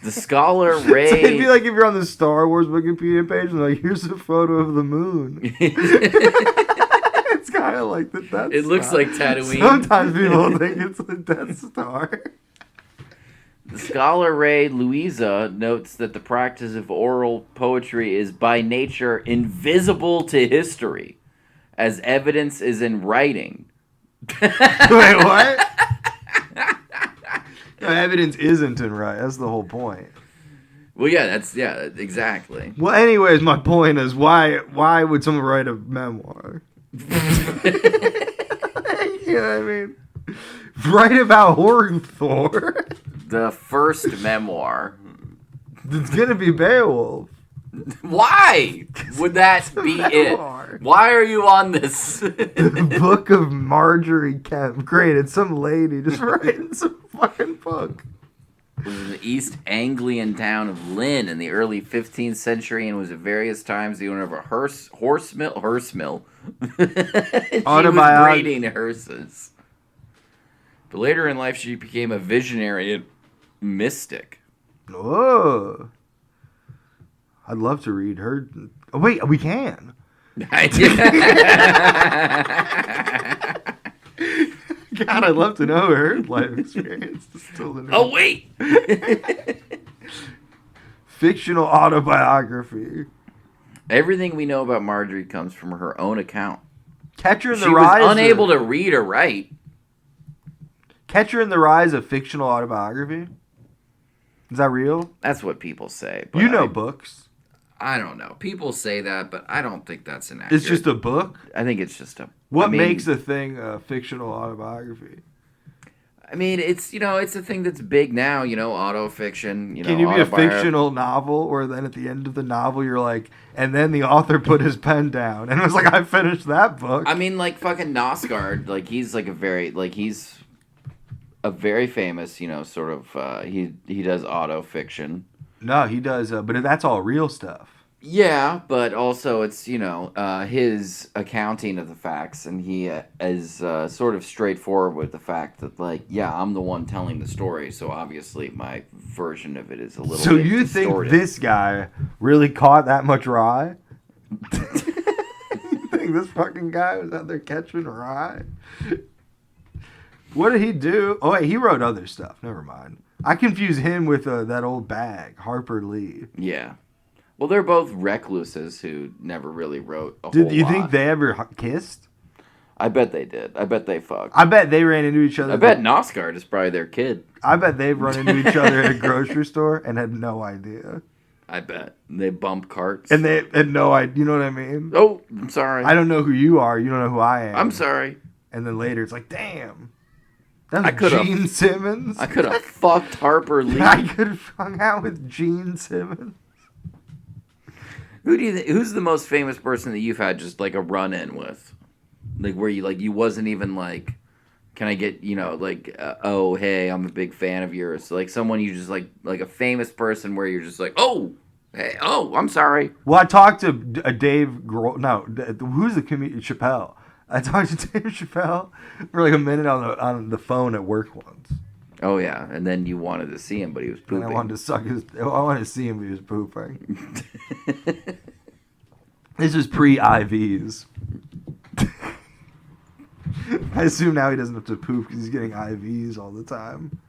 The scholar So Ray. it'd be like if you're on the Star Wars Wikipedia page and like, here's a photo of the moon. It's kind of like the Death Star. It looks like Tatooine. Sometimes people think it's the Death Star. The scholar Ray Louisa notes that the practice of oral poetry is by nature invisible to history, as evidence is in writing. Wait, what? No, evidence isn't in right. That's the whole point. Well, yeah, exactly. Well, anyways, my point is why would someone write a memoir? You know what I mean? Write about Thor. The first memoir. It's gonna be Beowulf. Why would that be it? Why are you on this? The Book of Marjorie Kemp. Great, it's some lady just writing some fucking book. It was in the East Anglian town of Lynn in the early 15th century and was at various times the owner of a horse mill. She was breeding hearses. But later in life, she became a visionary and mystic. Oh. I'd love to read her. Oh, wait, we can. God, I'd love to know her life experience. Oh, wait! Fictional autobiography. Everything we know about Marjorie comes from her own account. Catcher in the She Rye. was unable to read or write. Catcher in the Rye is a fictional autobiography? Is that real? That's what people say. But You know books. I don't know. People say that, but I don't think that's an accurate. It's just a book? I think it's just a... What makes a thing a fictional autobiography? I mean, it's a thing that's big now, autofiction, Can you be a fictional novel where then at the end of the novel you're like, and then the author put his pen down and it was like, I finished that book. I mean, like fucking Nosgard, like he's like he's a very famous, sort of, he does autofiction. No, he does, but that's all real stuff. Yeah, but also it's, his accounting of the facts, and he is sort of straightforward with the fact that, like, yeah, I'm the one telling the story, so obviously my version of it is a little So bit you distorted. think this guy really caught that much rye? You think this fucking guy was out there catching rye? What did he do? Oh, wait, he wrote other stuff. Never mind. I confuse him with that old bag, Harper Lee. Yeah. Well, they're both recluses who never really wrote a whole Did you lot. think they ever kissed? I bet they did. I bet they fucked. I bet they ran into each other. I bet Nosgard is probably their kid. I bet they've run into each other at a grocery store and had no idea. I bet. They bump carts. And they had no idea. You know what I mean? Oh, I'm sorry. I don't know who you are. You don't know who I am. I'm sorry. And then later it's like, damn. That I was could've- Gene Simmons. I could have fucked Harper Lee. I could have hung out with Gene Simmons. Who do you think? Who's the most famous person that you've had just like a run in with, like where you wasn't even like, can I get oh hey, I'm a big fan of yours, like someone you just like a famous person where you're just like, oh hey, oh I'm sorry. Well, I talked to Dave Grohl. No, who's the comedian? Chappelle. I talked to Dave Chappelle for like a minute on the phone at work once. Oh yeah, and then you wanted to see him, but he was pooping. And I wanted to see him, but he was pooping. This is pre-IVs. I assume now he doesn't have to poop because he's getting IVs all the time.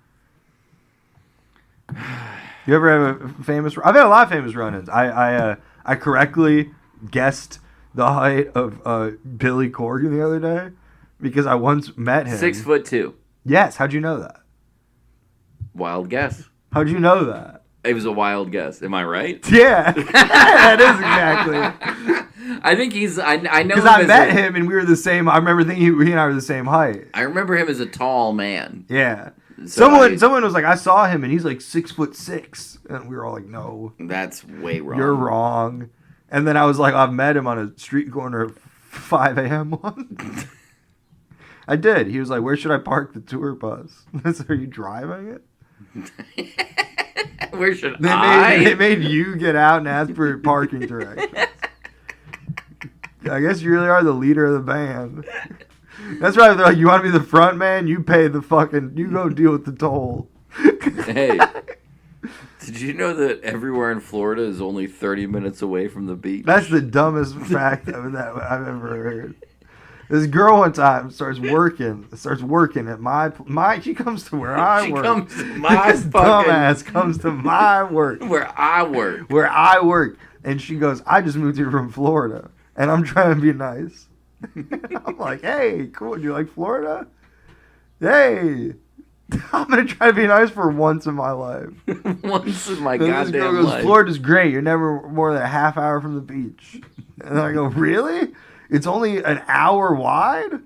You ever have a famous... I've had a lot of famous run-ins. I correctly guessed the height of Billy Corgan the other day because I once met him. 6'2". Yes, how'd you know that? Wild guess. How'd you know that? It was a wild guess. Am I right? Yeah, that is exactly. I think he's. I know because I met him and we were the same. I remember thinking he and I were the same height. I remember him as a tall man. Yeah. So someone was like, I saw him and he's like 6'6", and we were all like, no, that's way wrong. you're wrong. And then I was like, I've met him on a street corner at 5 a.m. once. I did. He was like, where should I park the tour bus? I said, are you driving it? Where should They made you get out and ask for parking directions. I guess you really are the leader of the band. That's right. They're like, you want to be the front man? You pay the fucking. You go deal with the toll. Hey, did you know that everywhere in Florida is only 30 minutes away from the beach? That's the dumbest fact that I've ever heard. This girl one time starts working at my. She comes to where I work. She comes to my this dumbass comes to my work. Where I work. Where I work, and she goes, "I just moved here from Florida, and I'm trying to be nice." I'm like, "Hey, cool. Do you like Florida? Hey, I'm gonna try to be nice for once in my life. Once in my and goddamn this girl goes, life. Florida's great. You're never more than a half hour from the beach." And I go, "Really? It's only an hour wide?"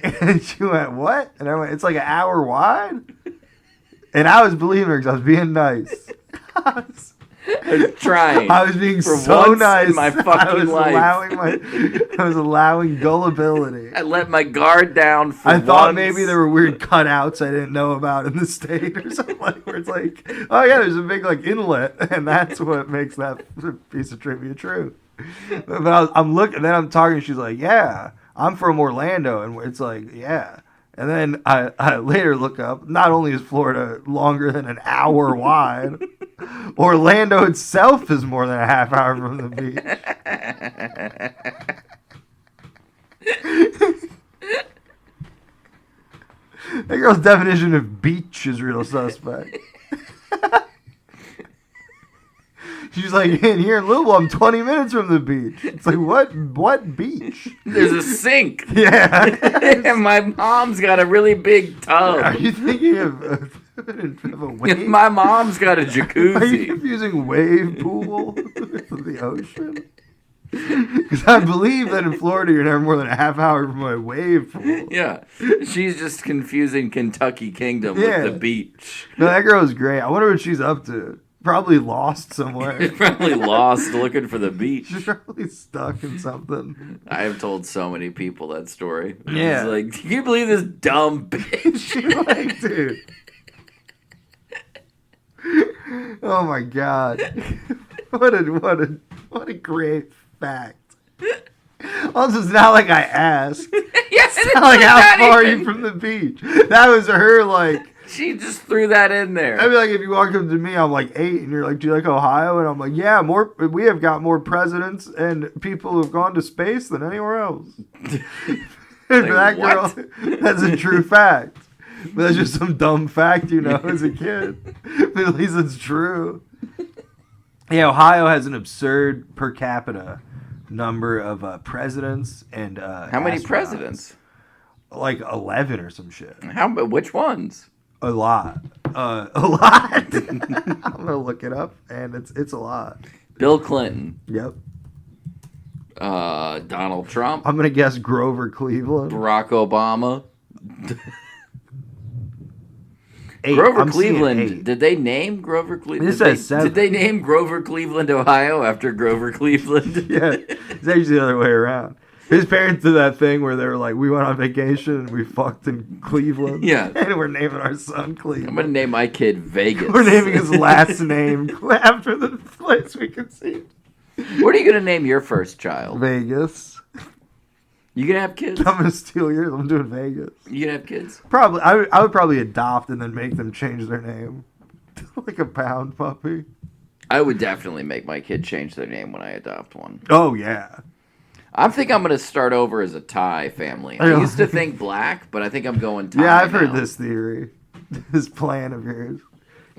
And she went, "What?" And I went, "It's like an hour wide." And I was believing her because I was being nice. I was trying. I was being so nice. In my fucking life. I was allowing gullibility. I let my guard down for I thought once. maybe there were weird cutouts I didn't know about in the state or something like where it's like, oh yeah, there's a big like inlet, and that's what makes that piece of trivia true. But I'm looking, then I'm talking. She's like, "Yeah, I'm from Orlando," and it's like, "Yeah." And then I later look up. Not only is Florida longer than an hour wide, Orlando itself is more than a half hour from the beach. That girl's definition of beach is real suspect. She's like, "In here in Louisville, I'm 20 minutes from the beach." It's like, what beach? There's a sink. Yeah. And my mom's got a really big tub. Are you thinking of a wave? My mom's got a jacuzzi. Are you confusing wave pool with the ocean? Because I believe that in Florida, you're never more than a half hour from a wave pool. Yeah. She's just confusing Kentucky Kingdom with the beach. No, that girl's great. I wonder what she's up to. Probably lost somewhere. Probably lost looking for the beach. She's probably stuck in something. I have told so many people that story. Yeah. It's like, can you believe this dumb bitch? You're like, dude. Oh my god. What a great fact. Also, it's not like I asked. Yes, it's not like how far are you from the beach? That was her like. She just threw that in there. I'd be like, if you walk up to me, I'm like 8, and you're like, "Do you like Ohio?" And I'm like, "Yeah, we have got more presidents and people who've gone to space than anywhere else." Like, that girl, that's a true fact. But that's just some dumb fact you know as a kid. But at least it's true. Yeah, Ohio has an absurd per capita number of presidents and how many astronauts. presidents? Like 11 or some shit. Which ones? A lot. A lot. I'm gonna look it up, and it's a lot. Bill Clinton. Yep. Donald Trump. I'm gonna guess Grover Cleveland. Barack Obama. 8. Grover I'm Cleveland. 8. Did they name Grover Cleveland? This says 7. Did they name Grover Cleveland, Ohio, after Grover Cleveland? Yeah, it's actually the other way around. His parents did that thing where they were like, "We went on vacation and we fucked in Cleveland." Yeah. And we're naming our son Cleveland. I'm gonna name my kid Vegas. We're naming his last name after the place we conceived. What are you gonna name your first child? Vegas. You gonna have kids? I'm gonna steal yours. I'm doing Vegas. You gonna have kids? Probably. I would probably adopt and then make them change their name. Like a pound puppy. I would definitely make my kid change their name when I adopt one. Oh, yeah. I think I'm going to start over as a Thai family. I used to think black, but I think I'm going Thai. Yeah, I've heard now. this theory. This plan of yours.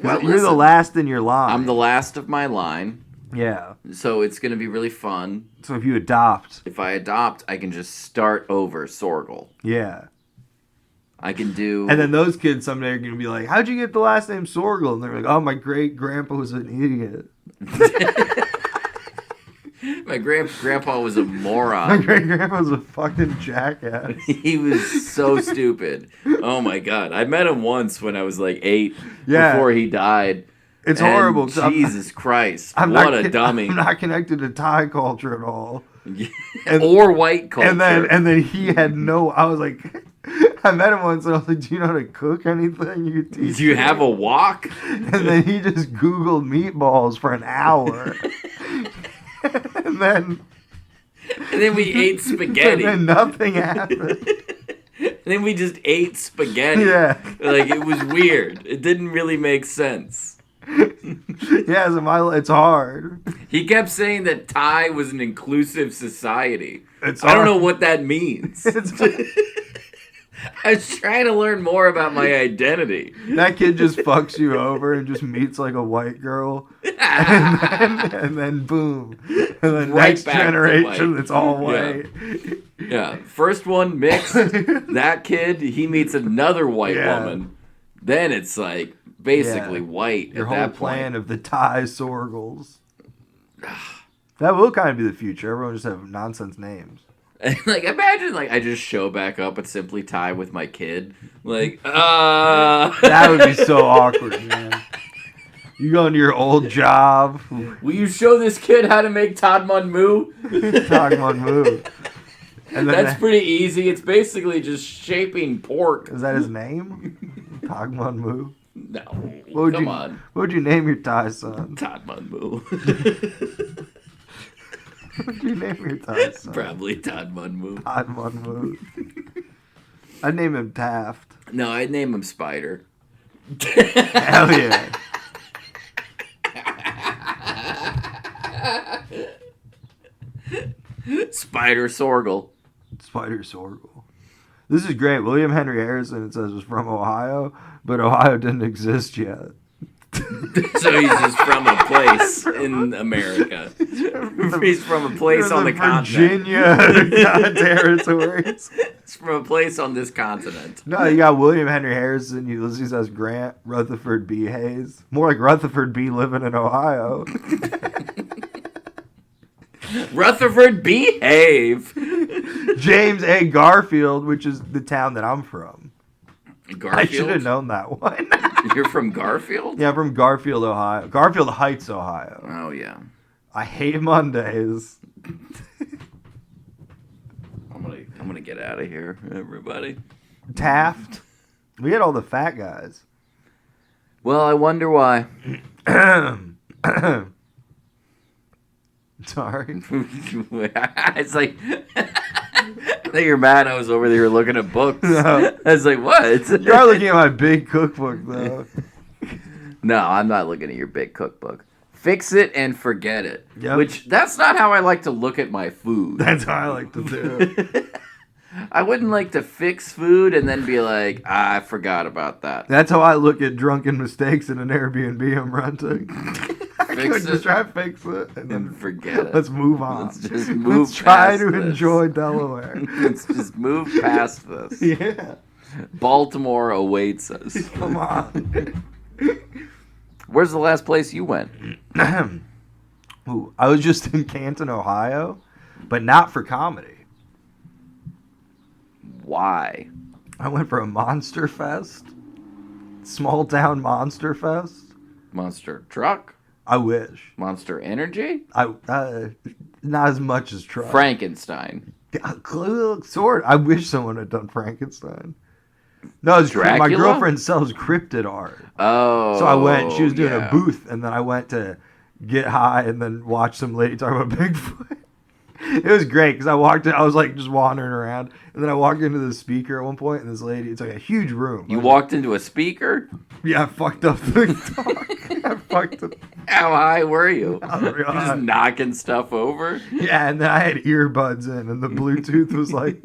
Well, you're the last in your line. I'm the last of my line. Yeah. So it's going to be really fun. So if you adopt. If I adopt, I can just start over Sorgel. Yeah. I can do... And then those kids someday are going to be like, "How'd you get the last name Sorgel?" And they're like, "Oh, my great-grandpa was an idiot." My grandpa was a moron. My great-grandpa was a fucking jackass. He was so stupid. Oh my god. I met him once when I was like 8 before he died. It's horrible. Jesus Christ. What a dummy. I'm not connected to Thai culture at all. Or white culture. And then he had no... I was like... I met him once and I was like, "Do you know how to cook anything? You could teach Do you me?" have a wok? And then he just Googled meatballs for an hour. And then And then we ate spaghetti. And then nothing happened. And then we just ate spaghetti. Yeah. Like, it was weird. It didn't really make sense. Yeah, so it's hard. He kept saying that Thai was an inclusive society. It's I don't hard. know what that means. It's I was trying to learn more about my identity. That kid just fucks you over and just meets like a white girl, and then boom, and then Right next back to generation white. it's all white. Yeah, first one mixed. That kid, he meets another white Yeah. woman. Then it's like basically Yeah. white Your at whole that plan point. of the Thai Sorgles. That will kind of be the future. Everyone just have nonsense names. Like, imagine, like, I just show back up at Simply Thai with my kid. Like, That would be so awkward, man. You go into your old job, Will you show this kid how to make Todd Mun Moo? talking on move. And then That's pretty easy. It's basically just shaping pork. is that his name? Tagman Moo. No, What come on. What would you name your Thai son? Todd Mun Moo. What would you name your Thai son? Probably Todd Mun Moo. Tagman Moo. I'd name him Taft. No, I'd name him Spider. Hell yeah. Spider Sorgel. Spider Sorgel. This is great. William Henry Harrison, it says, was from Ohio, but Ohio didn't exist yet. So he's just from a place in America. He's from a place on the continent. Virginia territories. He's from a place on this continent. No, you got William Henry Harrison, Ulysses S. Grant, Rutherford B. Hayes. More like Rutherford B. living in Ohio. Rutherford, behave. James A. Garfield, which is the town that I'm from. Garfield? I should have known that one. You're from Garfield? Yeah, I'm from Garfield, Ohio. Garfield Heights, Ohio. Oh, yeah. I hate Mondays. I'm gonna get out of here, everybody. Taft. We had all the fat guys. Well, I wonder why. Sorry. It's like I think you're mad. I was over there looking at books. No. I was like, what? You are looking at my big cookbook, though. No, I'm not looking at your big cookbook. Fix it and forget it. Yep. Which, that's not how I like to look at my food. That's how I like to do. I wouldn't like to fix food and then be like, I forgot about that. That's how I look at drunken mistakes in an Airbnb I'm renting. I Fix could it. just try to fix it and And then forget it. let's move on. Let's just move Let's try past to this. enjoy Delaware. Let's just move past this. Yeah. Baltimore awaits us. Come on. Where's the last place you went? Ooh, I was just in Canton, Ohio, but not for comedy. Why? I went for a Monster Fest. Small town Monster Fest. Monster Truck? I wish. Monster Energy? Not as much as Truck. Frankenstein. Sort. I wish someone had done Frankenstein. No, it's my Dracula? girlfriend sells cryptid art. Oh. So I went. She was doing yeah. a booth, and then I went to get high and then watch some lady talk about Bigfoot. It was great because I walked in. I was like just wandering around, and then I walked into the speaker at one point, and this lady. It's like a huge room. You walked into a speaker? Yeah, I fucked up the talk. I fucked up. How high were you? I was real Just high. knocking stuff over? Yeah, and then I had earbuds in, and the Bluetooth was like.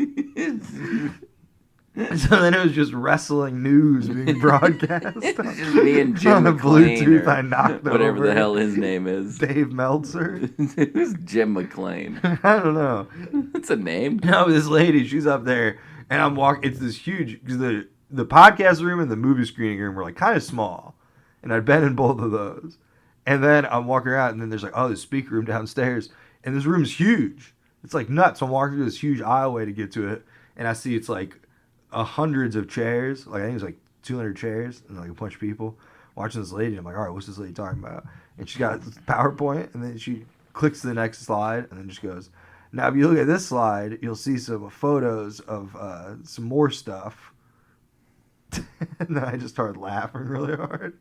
So then it was just wrestling news being broadcast. It's just me and Jim On the McClane Bluetooth or I knocked whatever over. the hell his name is. Dave Meltzer. Who's Jim McClane? I don't know. That's a name. No, this lady, she's up there, and I'm walking. It's this huge because the podcast room and the movie screening room were like kind of small, and I'd been in both of those. And then I'm walking around, and then there's like, oh, the speaker room downstairs, and this room's huge. It's like nuts. So I'm walking through this huge aisleway to get to it, and I see it's like hundreds of chairs. Like I think it's like 200 chairs, and like a bunch of people watching this lady. I'm like, all right, what's this lady talking about? And she's got this PowerPoint, and then she clicks to the next slide, and then just goes, now if you look at this slide, you'll see some photos of some more stuff. And then I just started laughing really hard.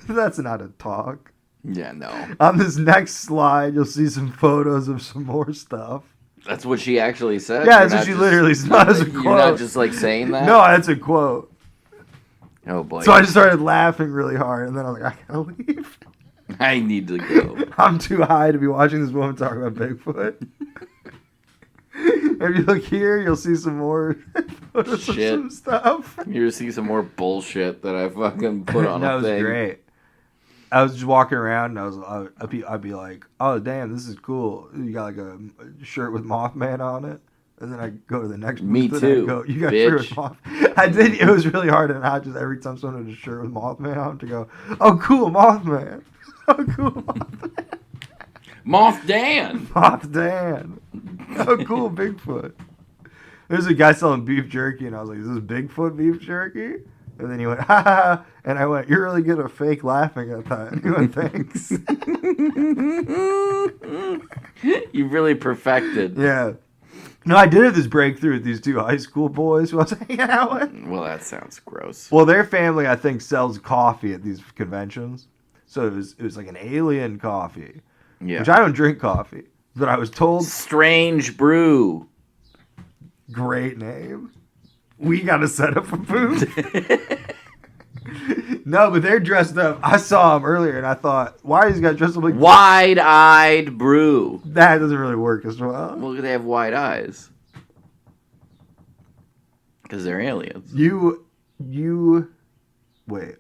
That's not a talk. Yeah, no. On this next slide, you'll see some photos of some more stuff. That's what she actually said? Yeah, that's what she literally said. That was a quote. You're not just like saying that? No, that's a quote. Oh, boy. So I just started laughing really hard, and then I was like, I gotta leave. I need to go. I'm too high to be watching this woman talk about Bigfoot. If you look here, you'll see some more photos of some stuff. You'll see some more bullshit that I fucking put on That a was thing. great. I was just walking around, and I'd be like, oh, damn, this is cool. You got like a shirt with Mothman on it. And then I go to the next Me booth, too, and I go, you got bitch. a shirt with Mothman. I did. It was really hard, and I just every time someone had a shirt with Mothman on to go, oh, cool, Mothman. Oh, cool, Mothman. Moth Dan. Moth Dan. Oh, cool, Bigfoot. There's a guy selling beef jerky, and I was like, is this Bigfoot beef jerky? And then he went, ha ha ha. And I went, you're really good at fake laughing at that. And he went, thanks. You really perfected. Yeah. No, I did have this breakthrough with these two high school boys who I was hanging out with. Well, that sounds gross. Well, their family, I think, sells coffee at these conventions. So it was like an alien coffee. Yeah. Which I don't drink coffee. But I was told, Strange Brew. great name. We got to set up a booth. No, but they're dressed up. I saw them earlier, and I thought, why are these guys dressed up like... Wide-eyed Brew. That doesn't really work as well. Well, they have wide eyes. Because they're aliens. Wait.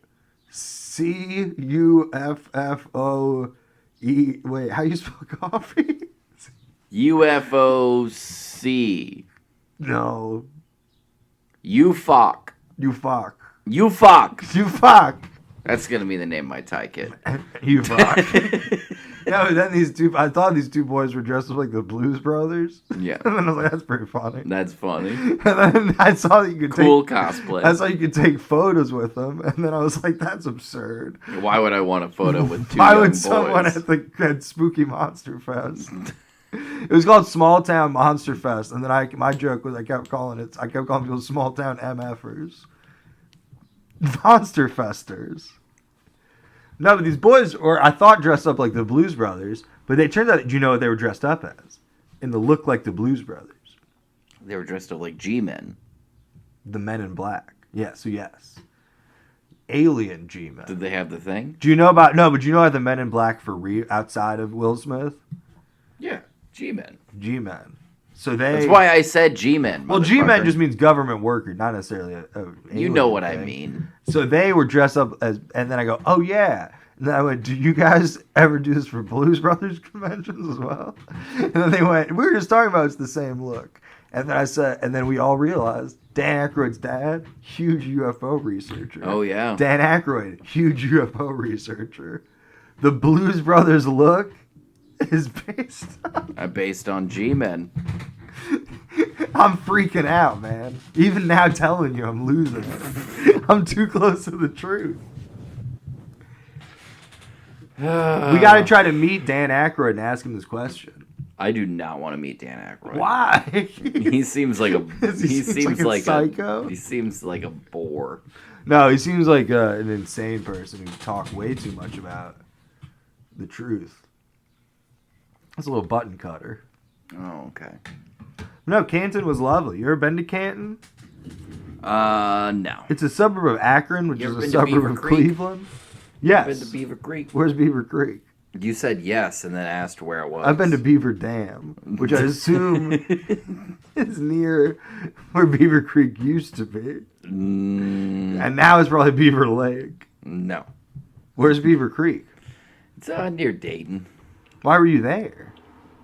C-U-F-F-O-E... Wait, how you spell coffee? UFOC. No. UFOC. You fuck. UFOC. You fuck. That's going to be the name of my Thai kid. You fuck. Yeah, but then I thought these two boys were dressed up like the Blues Brothers. Yeah. And then I was like, that's pretty funny. That's funny. And then I saw that you could Cool cosplay. I saw you could take photos with them, and then I was like, that's absurd. Why would I want a photo with two Why young would boys? someone at Spooky Monster Fest? It was called Small Town Monster Fest, and then my joke was I kept calling people Small Town MFers. Monster Festers. No, but these boys I thought dressed up like the Blues Brothers, but it turns out, you know what they were dressed up as? In the look like the Blues Brothers. They were dressed up like G-men. The Men in Black. Yes, yes. Alien G-Men. Did they have the thing? Do you know about the Men in Black for outside of Will Smith? Yeah, G-men. G-Men. So That's why I said G-men. Well, G-men just means government worker, not necessarily a you know what thing. I mean. So they were dressed up as, and then I go, oh yeah. And then I went, do you guys ever do this for Blues Brothers conventions as well? And then they went, we were just talking about it's the same look. And then I said, and then we all realized Dan Aykroyd's dad, huge UFO researcher. Oh yeah. Dan Aykroyd, huge UFO researcher. The Blues Brothers look is based on G-men. I'm freaking out, man. Even now telling you I'm losing it. I'm too close to the truth. We got to try to meet Dan Aykroyd and ask him this question. I do not want to meet Dan Aykroyd. Why? He seems like a he seems like a psycho. He seems like a bore. No, he seems like an insane person who talks way too much about the truth. That's a little button cutter. Oh, okay. No, Canton was lovely. You ever been to Canton? No. It's a suburb of Akron, which You is ever a been to suburb Beaver of Creek? Cleveland. Yes. I've been to Beaver Creek. Where's Beaver Creek? You said yes and then asked where it was. I've been to Beaver Dam, which I assume is near where Beaver Creek used to be. And now it's probably Beaver Lake. No. Where's Beaver Creek? It's near Dayton. Why were you there?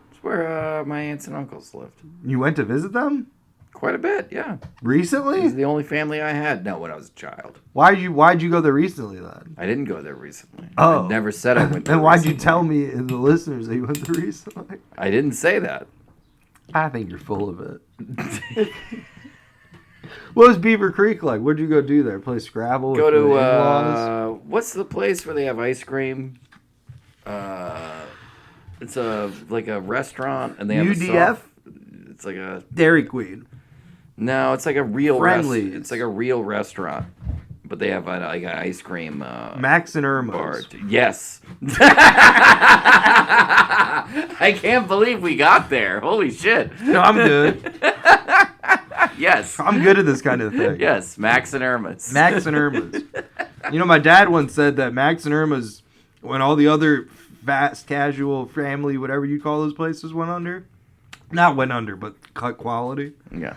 It's where my aunts and uncles lived. You went to visit them? Quite a bit, yeah. It was Recently? the only family I had. No, when I was a child. Why'd you go there recently then? I didn't go there recently. Oh. I never said I went there And why'd recently. you tell me and the listeners that you went there recently? I didn't say that. I think you're full of it. What was Beaver Creek like? What'd you go do there? Play Scrabble? Go with the to in-laws? what's the place where they have ice cream? It's like a restaurant and they have UDF? It's like a Dairy Queen. no, it's like a real Friendlies. It's like a real restaurant, but they have like an ice cream Max and bar. Irma's. Yes, I I can't believe we got there. Holy shit. No, I'm good. Yes. I'm good at this kind of thing. Yes, Max and Irma's. Max and Irma's. You know, my dad once said that Max and Irma's, when all the other fast casual family, whatever you call those places, went under. Not went under, but cut quality. Yeah.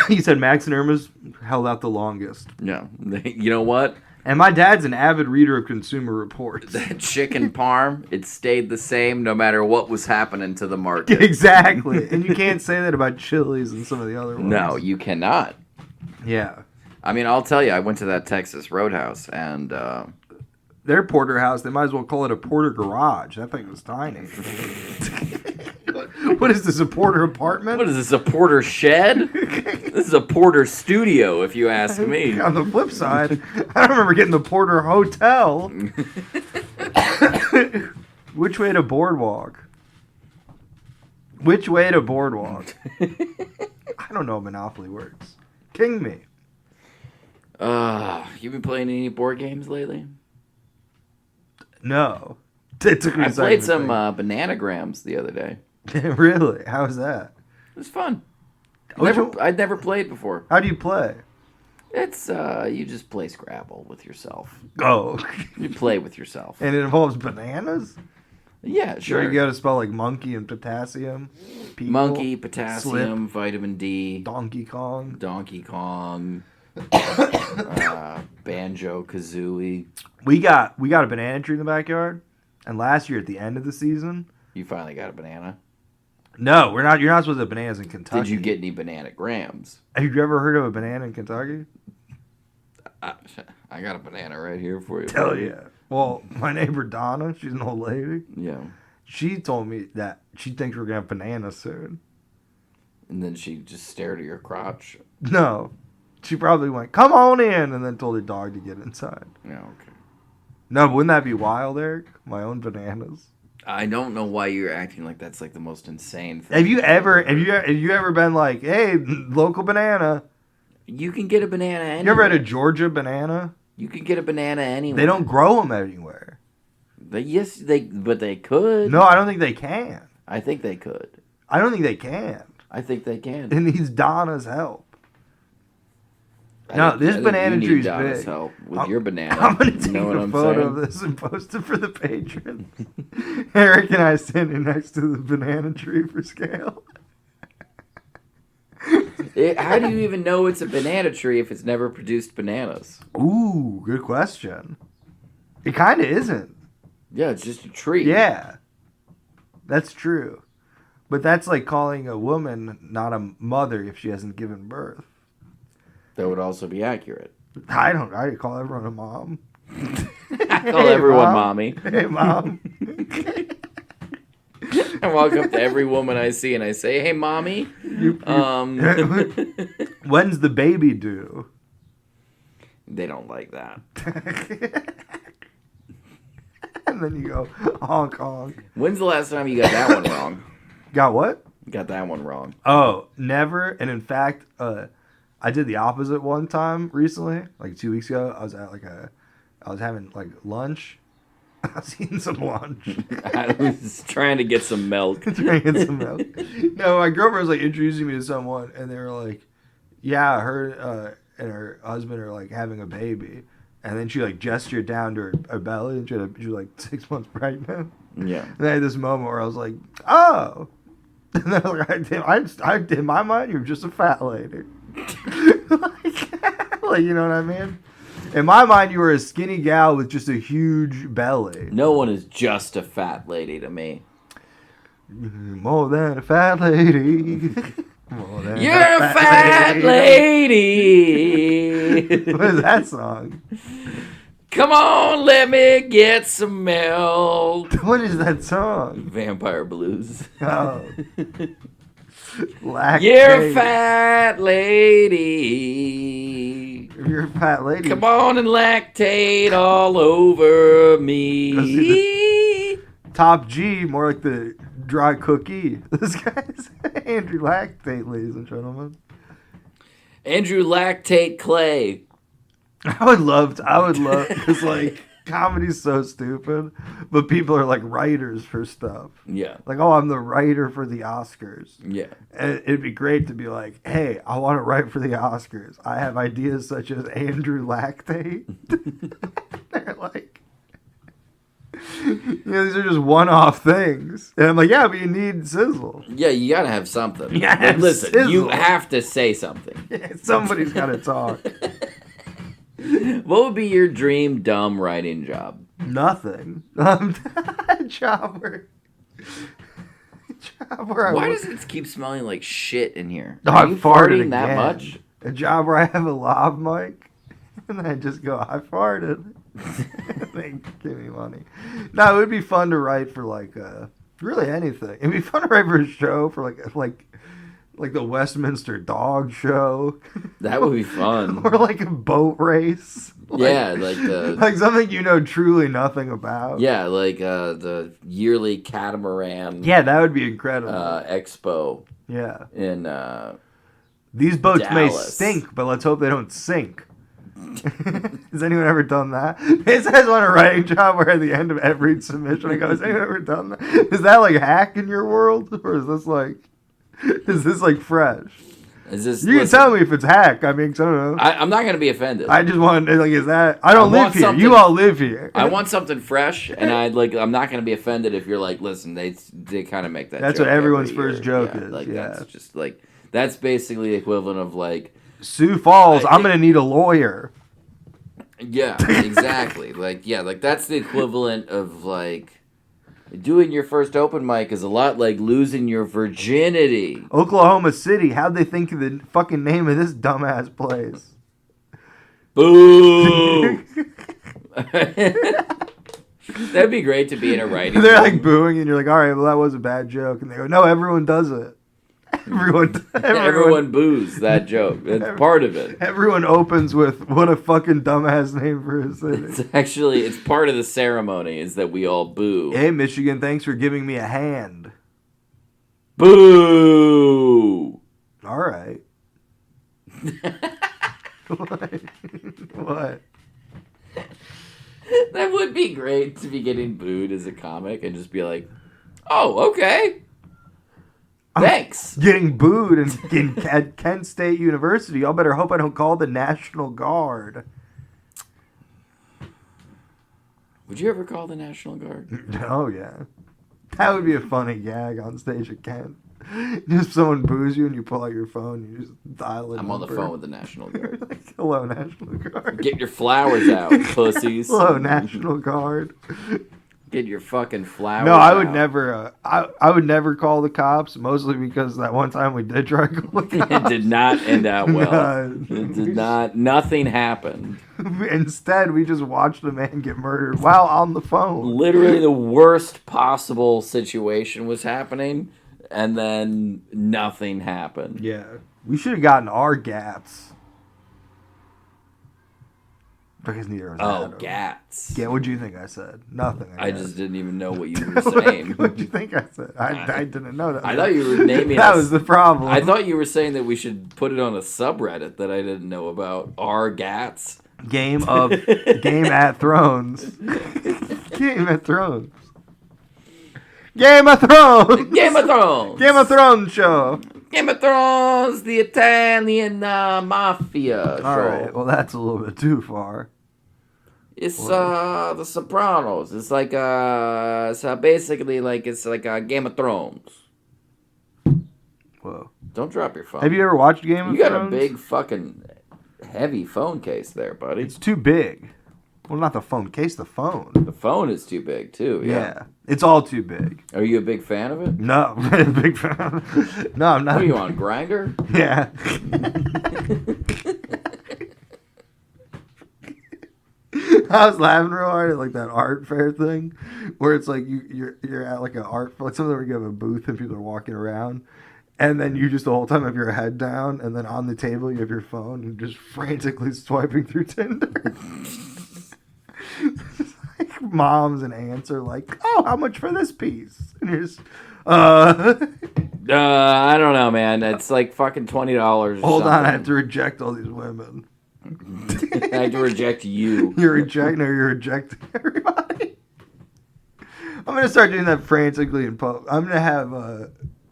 He said Max and Irma's held out the longest. Yeah. You know what? And my dad's an avid reader of Consumer Reports. That chicken parm, it stayed the same no matter what was happening to the market. Exactly. And you can't say that about Chili's and some of the other ones. No, you cannot. Yeah. I mean, I'll tell you, I went to that Texas Roadhouse, and their porterhouse, they might as well call it a porter garage. That thing was tiny. What is this, a porter apartment? what is this, a porter shed? This is a porter studio, if you ask me. On the flip side, I don't remember getting the porter hotel. Which way to Boardwalk? Which way to Boardwalk? I don't know how Monopoly works. King me. You been playing any board games lately? No. It took me a I second played to some think. Bananagrams the other day. Really? How was that? It was fun. Which one- I'd never played before. How do you play? It's you just play Scrabble with yourself. Oh. You play with yourself. And it involves bananas? Yeah, Sure. sure. You got to spell like monkey and potassium. People, Monkey, potassium, slip, vitamin D, Donkey Kong. Donkey Kong, Banjo Kazooie. We got a banana tree in the backyard, and last year at the end of the season, You finally got a banana. no, we're not. You're not supposed to have bananas in Kentucky. Did you get any bananagrams? Have you ever heard of a banana in Kentucky? I got a banana right here for you. Hell yeah. Well, my neighbor Donna, she's an old lady. Yeah. She told me that she thinks we're gonna have bananas soon. And then she just stared at your crotch. No, she probably went, "Come on in," and then told her dog to get inside. Yeah, okay. No, but wouldn't that be wild, Eric? My own bananas. I don't know why you're acting like that's like the most insane thing. Have you ever been like, "Hey, local banana"? You can get a banana anywhere. You ever had a Georgia banana? You can get a banana anywhere. They don't grow them anywhere. But they could. No, I don't think they can. I think they could. I don't think they can. I think they can. It needs Donna's help. I No, think- this I think banana you need tree's Donna's big. help with your banana. I'm gonna You take know what a I'm photo saying? of this and post it for the patrons. Eric and I standing next to the banana tree for scale. How do you even know it's a banana tree if it's never produced bananas? Ooh, good question. It kind of isn't. Yeah, it's just a tree. Yeah, that's true. But that's like calling a woman not a mother if she hasn't given birth. That would also be accurate. I call everyone a mom. I call everyone mommy. Hey, mom. I walk up to every woman I see and I say, "Hey, mommy." When's the baby due? They don't like that. And then you go, honk, honk. When's the last time you got that one wrong? Got what? Got that one wrong. Oh, never. And in fact, I did the opposite one time recently, like 2 weeks ago. I was having like lunch. I was eating some lunch. I was trying to get some milk. Trying to get some milk. No, my girlfriend was like introducing me to someone, and they were like, "Yeah, her and her husband are like having a baby." And then she like gestured down to her belly, and she was like 6 months pregnant. Yeah. And I had this moment where I was like, "Oh," and then I was like, in my mind, you're just a fat lady. like, you know what I mean? In my mind, you were a skinny gal with just a huge belly. No one is just a fat lady to me. More than a fat lady. More than You're a fat lady. What is that song? Come on, let me get some milk. What is that song? Vampire Blues. Oh. Lactate. You're a fat lady. If you're a fat lady. Come on and lactate all over me. Top G, more like the dry cookie. This guy's Andrew Lactate, ladies and gentlemen. Andrew Lactate Clay. I would love, because like, Comedy's so stupid, but people are like writers for stuff. Yeah. Like, oh, I'm the writer for the Oscars. Yeah. And it'd be great to be like, hey, I want to write for the Oscars. I have ideas such as Andrew Lactate. They're like, these are just one-off things. And I'm like, yeah, but you need sizzle. Yeah, you gotta have something. Yeah, But listen, sizzle. you have to say something. Somebody's got to talk. What would be your dream dumb writing job? Nothing. A job where I Why would- does it keep smelling like shit in here? No, Are I you farted farting that again. much? A job where I have a lav mic, and I just go, I farted. They give me money. No, it would be fun to write for like really anything. It'd be fun to write for a show for like the Westminster Dog Show. That would be fun. Or like a boat race. Yeah, like the Like something you know truly nothing about. the yearly catamaran Yeah, that would be incredible. expo Yeah. in These boats may Dallas. stink, but let's hope they don't sink. Has anyone ever done that? It says on a writing job where at the end of every submission I go, has anyone ever done that? Is that like hack in your world? Or is this like fresh? is this You can listen, tell me if it's hack. I mean, 'cause I don't know. I'm not gonna be offended. I just want like, is that? I don't I live want here. something- You all live here. I want something fresh, and I'm not gonna be offended if you're like, listen, they kind of make that. That's joke what everyone's every first year. joke is, Like yeah. that's just like that's basically the equivalent of like, Sioux Falls, I'm gonna need a lawyer. yeah, exactly. like that's the equivalent of like doing your first open mic is a lot like losing your virginity. Oklahoma City, how'd they think of the fucking name of this dumbass place? Boo! That'd be great to be in a writing. They're room. like booing, and you're like, all right, well, that was a bad joke. And they go, no, everyone does it. Everyone boos that joke. It's part of it. Everyone opens with, what a fucking dumbass name for a city. It's part of the ceremony is that we all boo. Hey, Michigan, thanks for giving me a hand. Boo! All right. What? That would be great to be getting booed as a comic and just be like, oh, okay. Thanks. Getting booed at Kent State University. Y'all better hope I don't call the National Guard. Would you ever call the National Guard? Oh, yeah. That would be a funny gag on stage at Kent. Just someone boos you and you pull out your phone and you just dial it. I'm on the phone with the National Guard. Like, hello, National Guard. Get your flowers out, pussies. Hello, National Guard. Get your fucking flowers No, I would out. never. I would never call the cops, mostly because that one time we did try to call the cops. It did not end out well. No. It did not. Nothing happened. Instead, we just watched a man get murdered while on the phone. Literally the worst possible situation was happening, and then nothing happened. Yeah, we should have gotten our GATs. Because neither of us Oh, had them. gats. Yeah, what'd you think I said? Nothing. I guess. just didn't even know what you were saying. What'd you think I said? I didn't know that. I thought you were naming that us- was the problem. I thought you were saying that we should put it on a subreddit that I didn't know about. Our gats. Game at Thrones. Game at Thrones. Game of Thrones. Game of Thrones. Game of Thrones show. Game of Thrones, the Italian mafia show. All right. Well, that's a little bit too far. It's the Sopranos. It's like basically like it's like Game of Thrones. Whoa. Don't drop your phone. Have you ever watched Game of You got Thrones? a big fucking heavy phone case there, buddy. It's too big. Well, not the phone case, the phone. The phone is too big too. Yeah. It's all too big. Are you a big fan of it? No. Big fan. No, I'm not. What are you on, Grindr? Yeah. I was laughing real hard at like that art fair thing, where it's like you're at like an art like something where you have a booth and people are walking around, and then you just the whole time have your head down, and then on the table you have your phone and just frantically swiping through Tinder. Like moms and aunts are like, "Oh, how much for this piece?" And you're just, I don't know, man. It's like fucking $20. hold on, I have to reject all these women. I had to reject you. You're rejecting everybody. I'm gonna start doing that frantically in public. I'm gonna have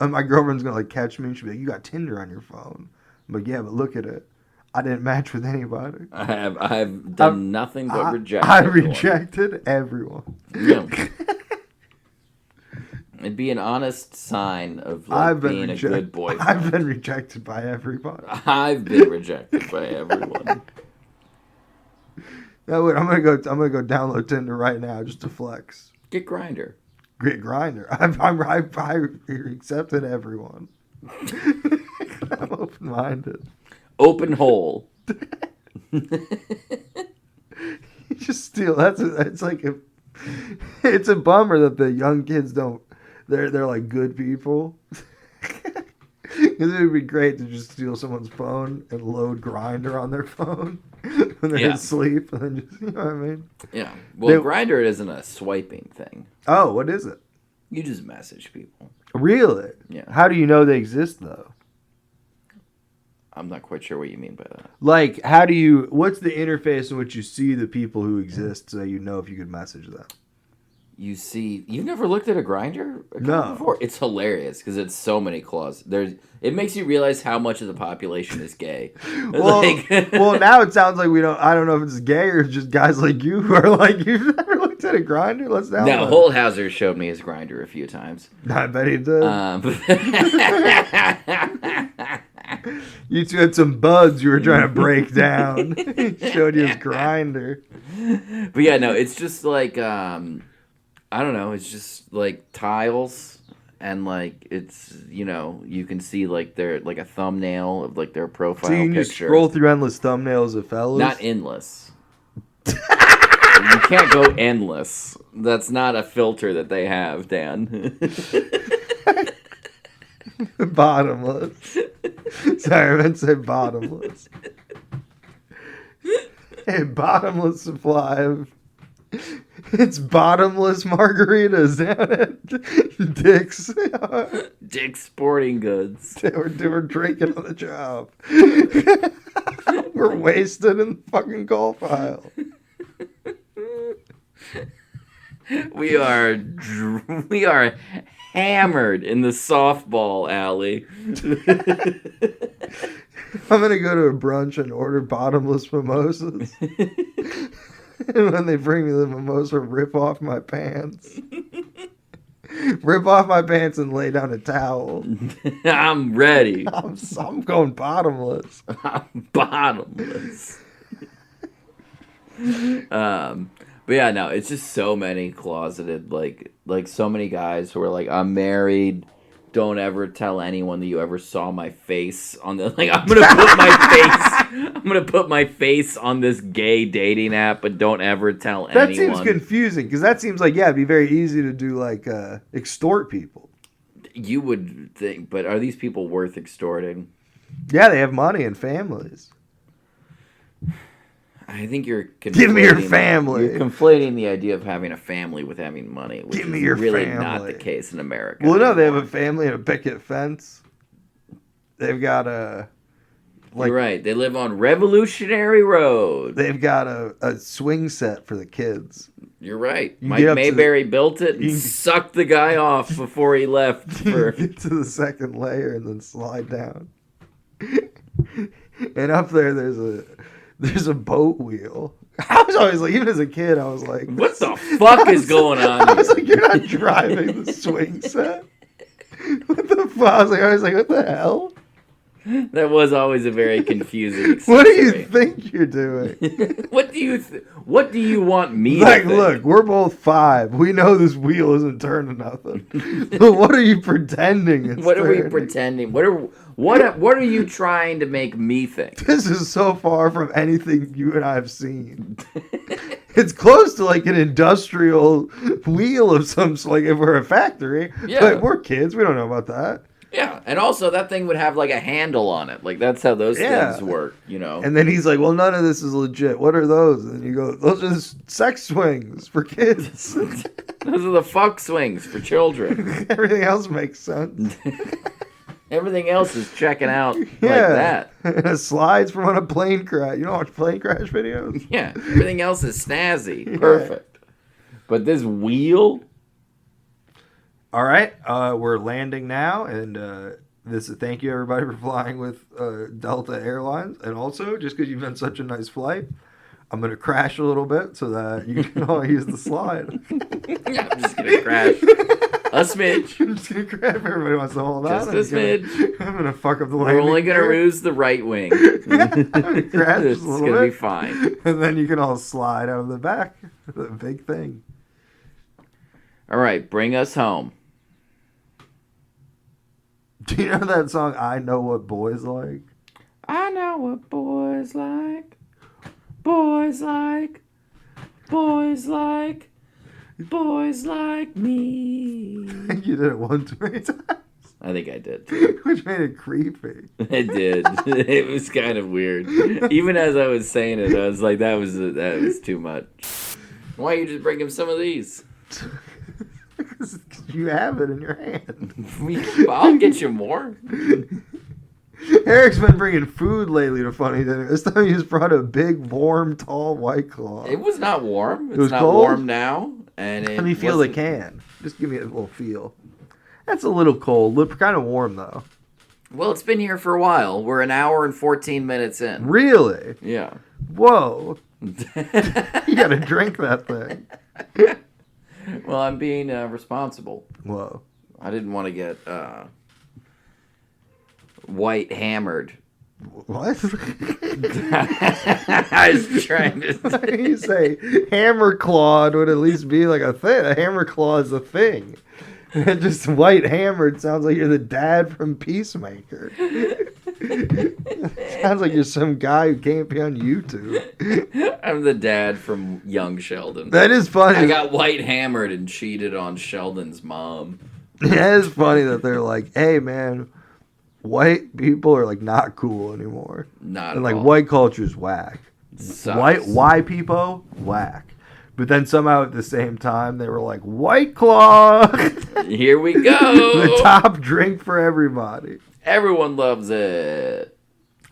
my girlfriend's gonna like catch me and she'll be like, "You got Tinder on your phone." I'm like, "Yeah, but look at it. I didn't match with anybody. I've done nothing but reject. I rejected everyone." Yeah. It'd be an honest sign of being a good boyfriend. I've been rejected by everybody. I've been rejected by everyone. No, wait, I'm gonna go download Tinder right now just to flex. Get Grindr. Get Grindr. I accepted everyone. I'm open-minded. Open hole. You just steal. It's like it's a bummer that the young kids don't. They're like good people. Because it would be great to just steal someone's phone and load Grindr on their phone when they're asleep, and then just, you know what I mean? Yeah. Well, Grindr isn't a swiping thing. Oh, what is it? You just message people. Really? Yeah. How do you know they exist, though? I'm not quite sure what you mean by that. Like, what's the interface in which you see the people who exist so you know if you could message them? You've never looked at a Grindr account No. before? It's hilarious because it's so many clauses. It makes you realize how much of the population is gay. Well, well, now it sounds like I don't know if it's gay or just guys like you who are like, "You've never looked at a Grindr? Let's download." Now, Holthauser showed me his Grindr a few times. I bet he did. You two had some bugs you were trying to break down. He showed you his Grindr. But yeah, no, it's just like I don't know. It's just like tiles, and like it's you can see like their like a thumbnail of like their profile So you can picture. just scroll through endless thumbnails of fellas. Not endless. You can't go endless. That's not a filter that they have, Dan. Bottomless. Sorry, I meant to say bottomless. A bottomless supply of. It's bottomless margaritas, damn it. Dick's Sporting Goods. We're drinking on the job. We're wasted in the fucking golf aisle. We are hammered in the softball alley. I'm gonna go to a brunch and order bottomless mimosas. And when they bring me the mimosa, rip off my pants. Rip off my pants and lay down a towel. I'm ready. I'm going bottomless. I'm bottomless. But yeah, no, it's just so many closeted, like so many guys who are like, "I'm married. Don't ever tell anyone that you ever saw my face on the I'm gonna put my face on this gay dating app, but don't ever tell anyone." That seems confusing because that seems like it'd be very easy to do extort people. You would think, but are these people worth extorting? Yeah, they have money and families. I think you're give me your family. You're conflating the idea of having a family with having money, which give me is your really family. not the case in America. Well, no, they have a family and a picket fence. They've got a. You're right. They live on Revolutionary Road. They've got a swing set for the kids. You're right. Mike Mayberry built it and sucked the guy off before he left. Get to the second layer and then slide down. And up there, there's a boat wheel. I was always like, even as a kid, I was like, what the fuck is going on? I was like, you're not driving the swing set. What the fuck? I was like, what the hell? That was always a very confusing accessory. What do you think you're doing? What do you want me to think? Look, we're both 5. We know this wheel isn't turning nothing. But what are you pretending it's What are turning? we pretending? What are you trying to make me think? This is so far from anything you and I have seen. It's close to like an industrial wheel of some sort, like if we're a factory. Yeah. But we're kids. We don't know about that. Yeah, and also that thing would have like a handle on it. Like that's how those things work, And then he's like, well, none of this is legit. What are those? And you go, those are sex swings for kids. Those are the fuck swings for children. Everything else makes sense. Everything else is checking out like Yeah. that. And it slides from on a plane crash. You don't watch plane crash videos? Yeah, everything else is snazzy. Perfect. But this wheel... All right, we're landing now, and thank you everybody for flying with Delta Airlines, and also just because you've been such a nice flight, I'm gonna crash a little bit so that you can all use the slide. I'm just gonna crash a smidge. I'm just gonna crash. Everybody wants to hold on. Just a smidge. I'm gonna fuck up the We're landing. only gonna gear. lose the right wing. I'm gonna crash It's just a little gonna bit, be fine. and then you can all slide out of the back. The big thing. All right, bring us home. Do you know that song, I Know What Boys Like? I know what boys like. Boys like. Boys like. Boys like me. You did it one too many times. I think I did too. Which made it creepy. It did. It was kind of weird. Even as I was saying it, I was like, that was too much. Why don't you just bring him some of these? Because you have it in your hand. I'll get you more. Eric's been bringing food lately to Funny Dinner. This time he just brought a big, warm, tall White Claw. It was not warm. It's was not cold? warm now. And Let me feel the can. Just give me a little feel. That's a little cold. Kind of warm, though. Well, it's been here for a while. We're an hour and 14 minutes in. Really? Yeah. Whoa. You gotta drink that thing. Well, I'm being responsible. Whoa. I didn't want to get white hammered. What? I was trying to You say hammer clawed would at least be like a thing. A hammer claw is a thing. And just white hammered sounds like you're the dad from Peacemaker. Sounds like you're some guy who can't be on YouTube. I'm the dad from Young Sheldon. That is funny. I got white hammered and cheated on Sheldon's mom. Yeah, it's funny that they're like, hey man, white people are like not cool anymore. Not And at like all. white culture's whack. Sucks. White people, whack. But then somehow at the same time they were like, White Claw, Here we go. the top drink for everybody. Everyone loves it.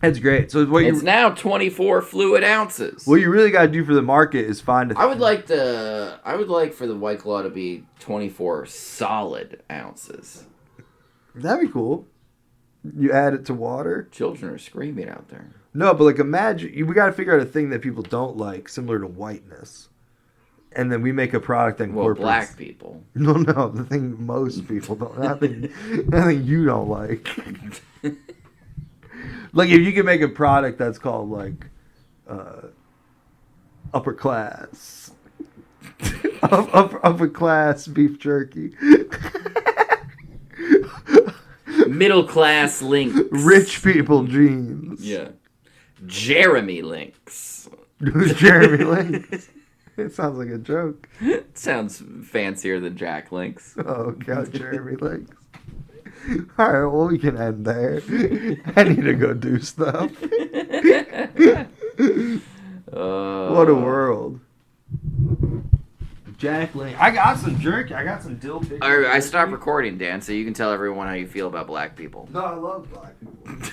That's great. So It's now 24 fluid ounces. what you really got to do for the market is find a. I would like for the White Claw to be 24 solid ounces. That'd be cool. You add it to water. Children are screaming out there. No, but like imagine we got to figure out a thing that people don't like, similar to whiteness, and then we make a product that Well, incorporates. black people. No, the thing most people don't. Nothing you don't like. Like if you could make a product that's called like upper class, upper class beef jerky, Middle class links. rich people jeans. Yeah. Jeremy links. Who's Jeremy Link? It sounds like a joke. Sounds fancier than Jack Links. Oh God, Jeremy Links. All right, well we can end there. I need to go do stuff. What a world. Jack Link. I got some jerky. I got some dill pickles. I stopped recording, Dan, so you can tell everyone how you feel about black people. No, I love black people.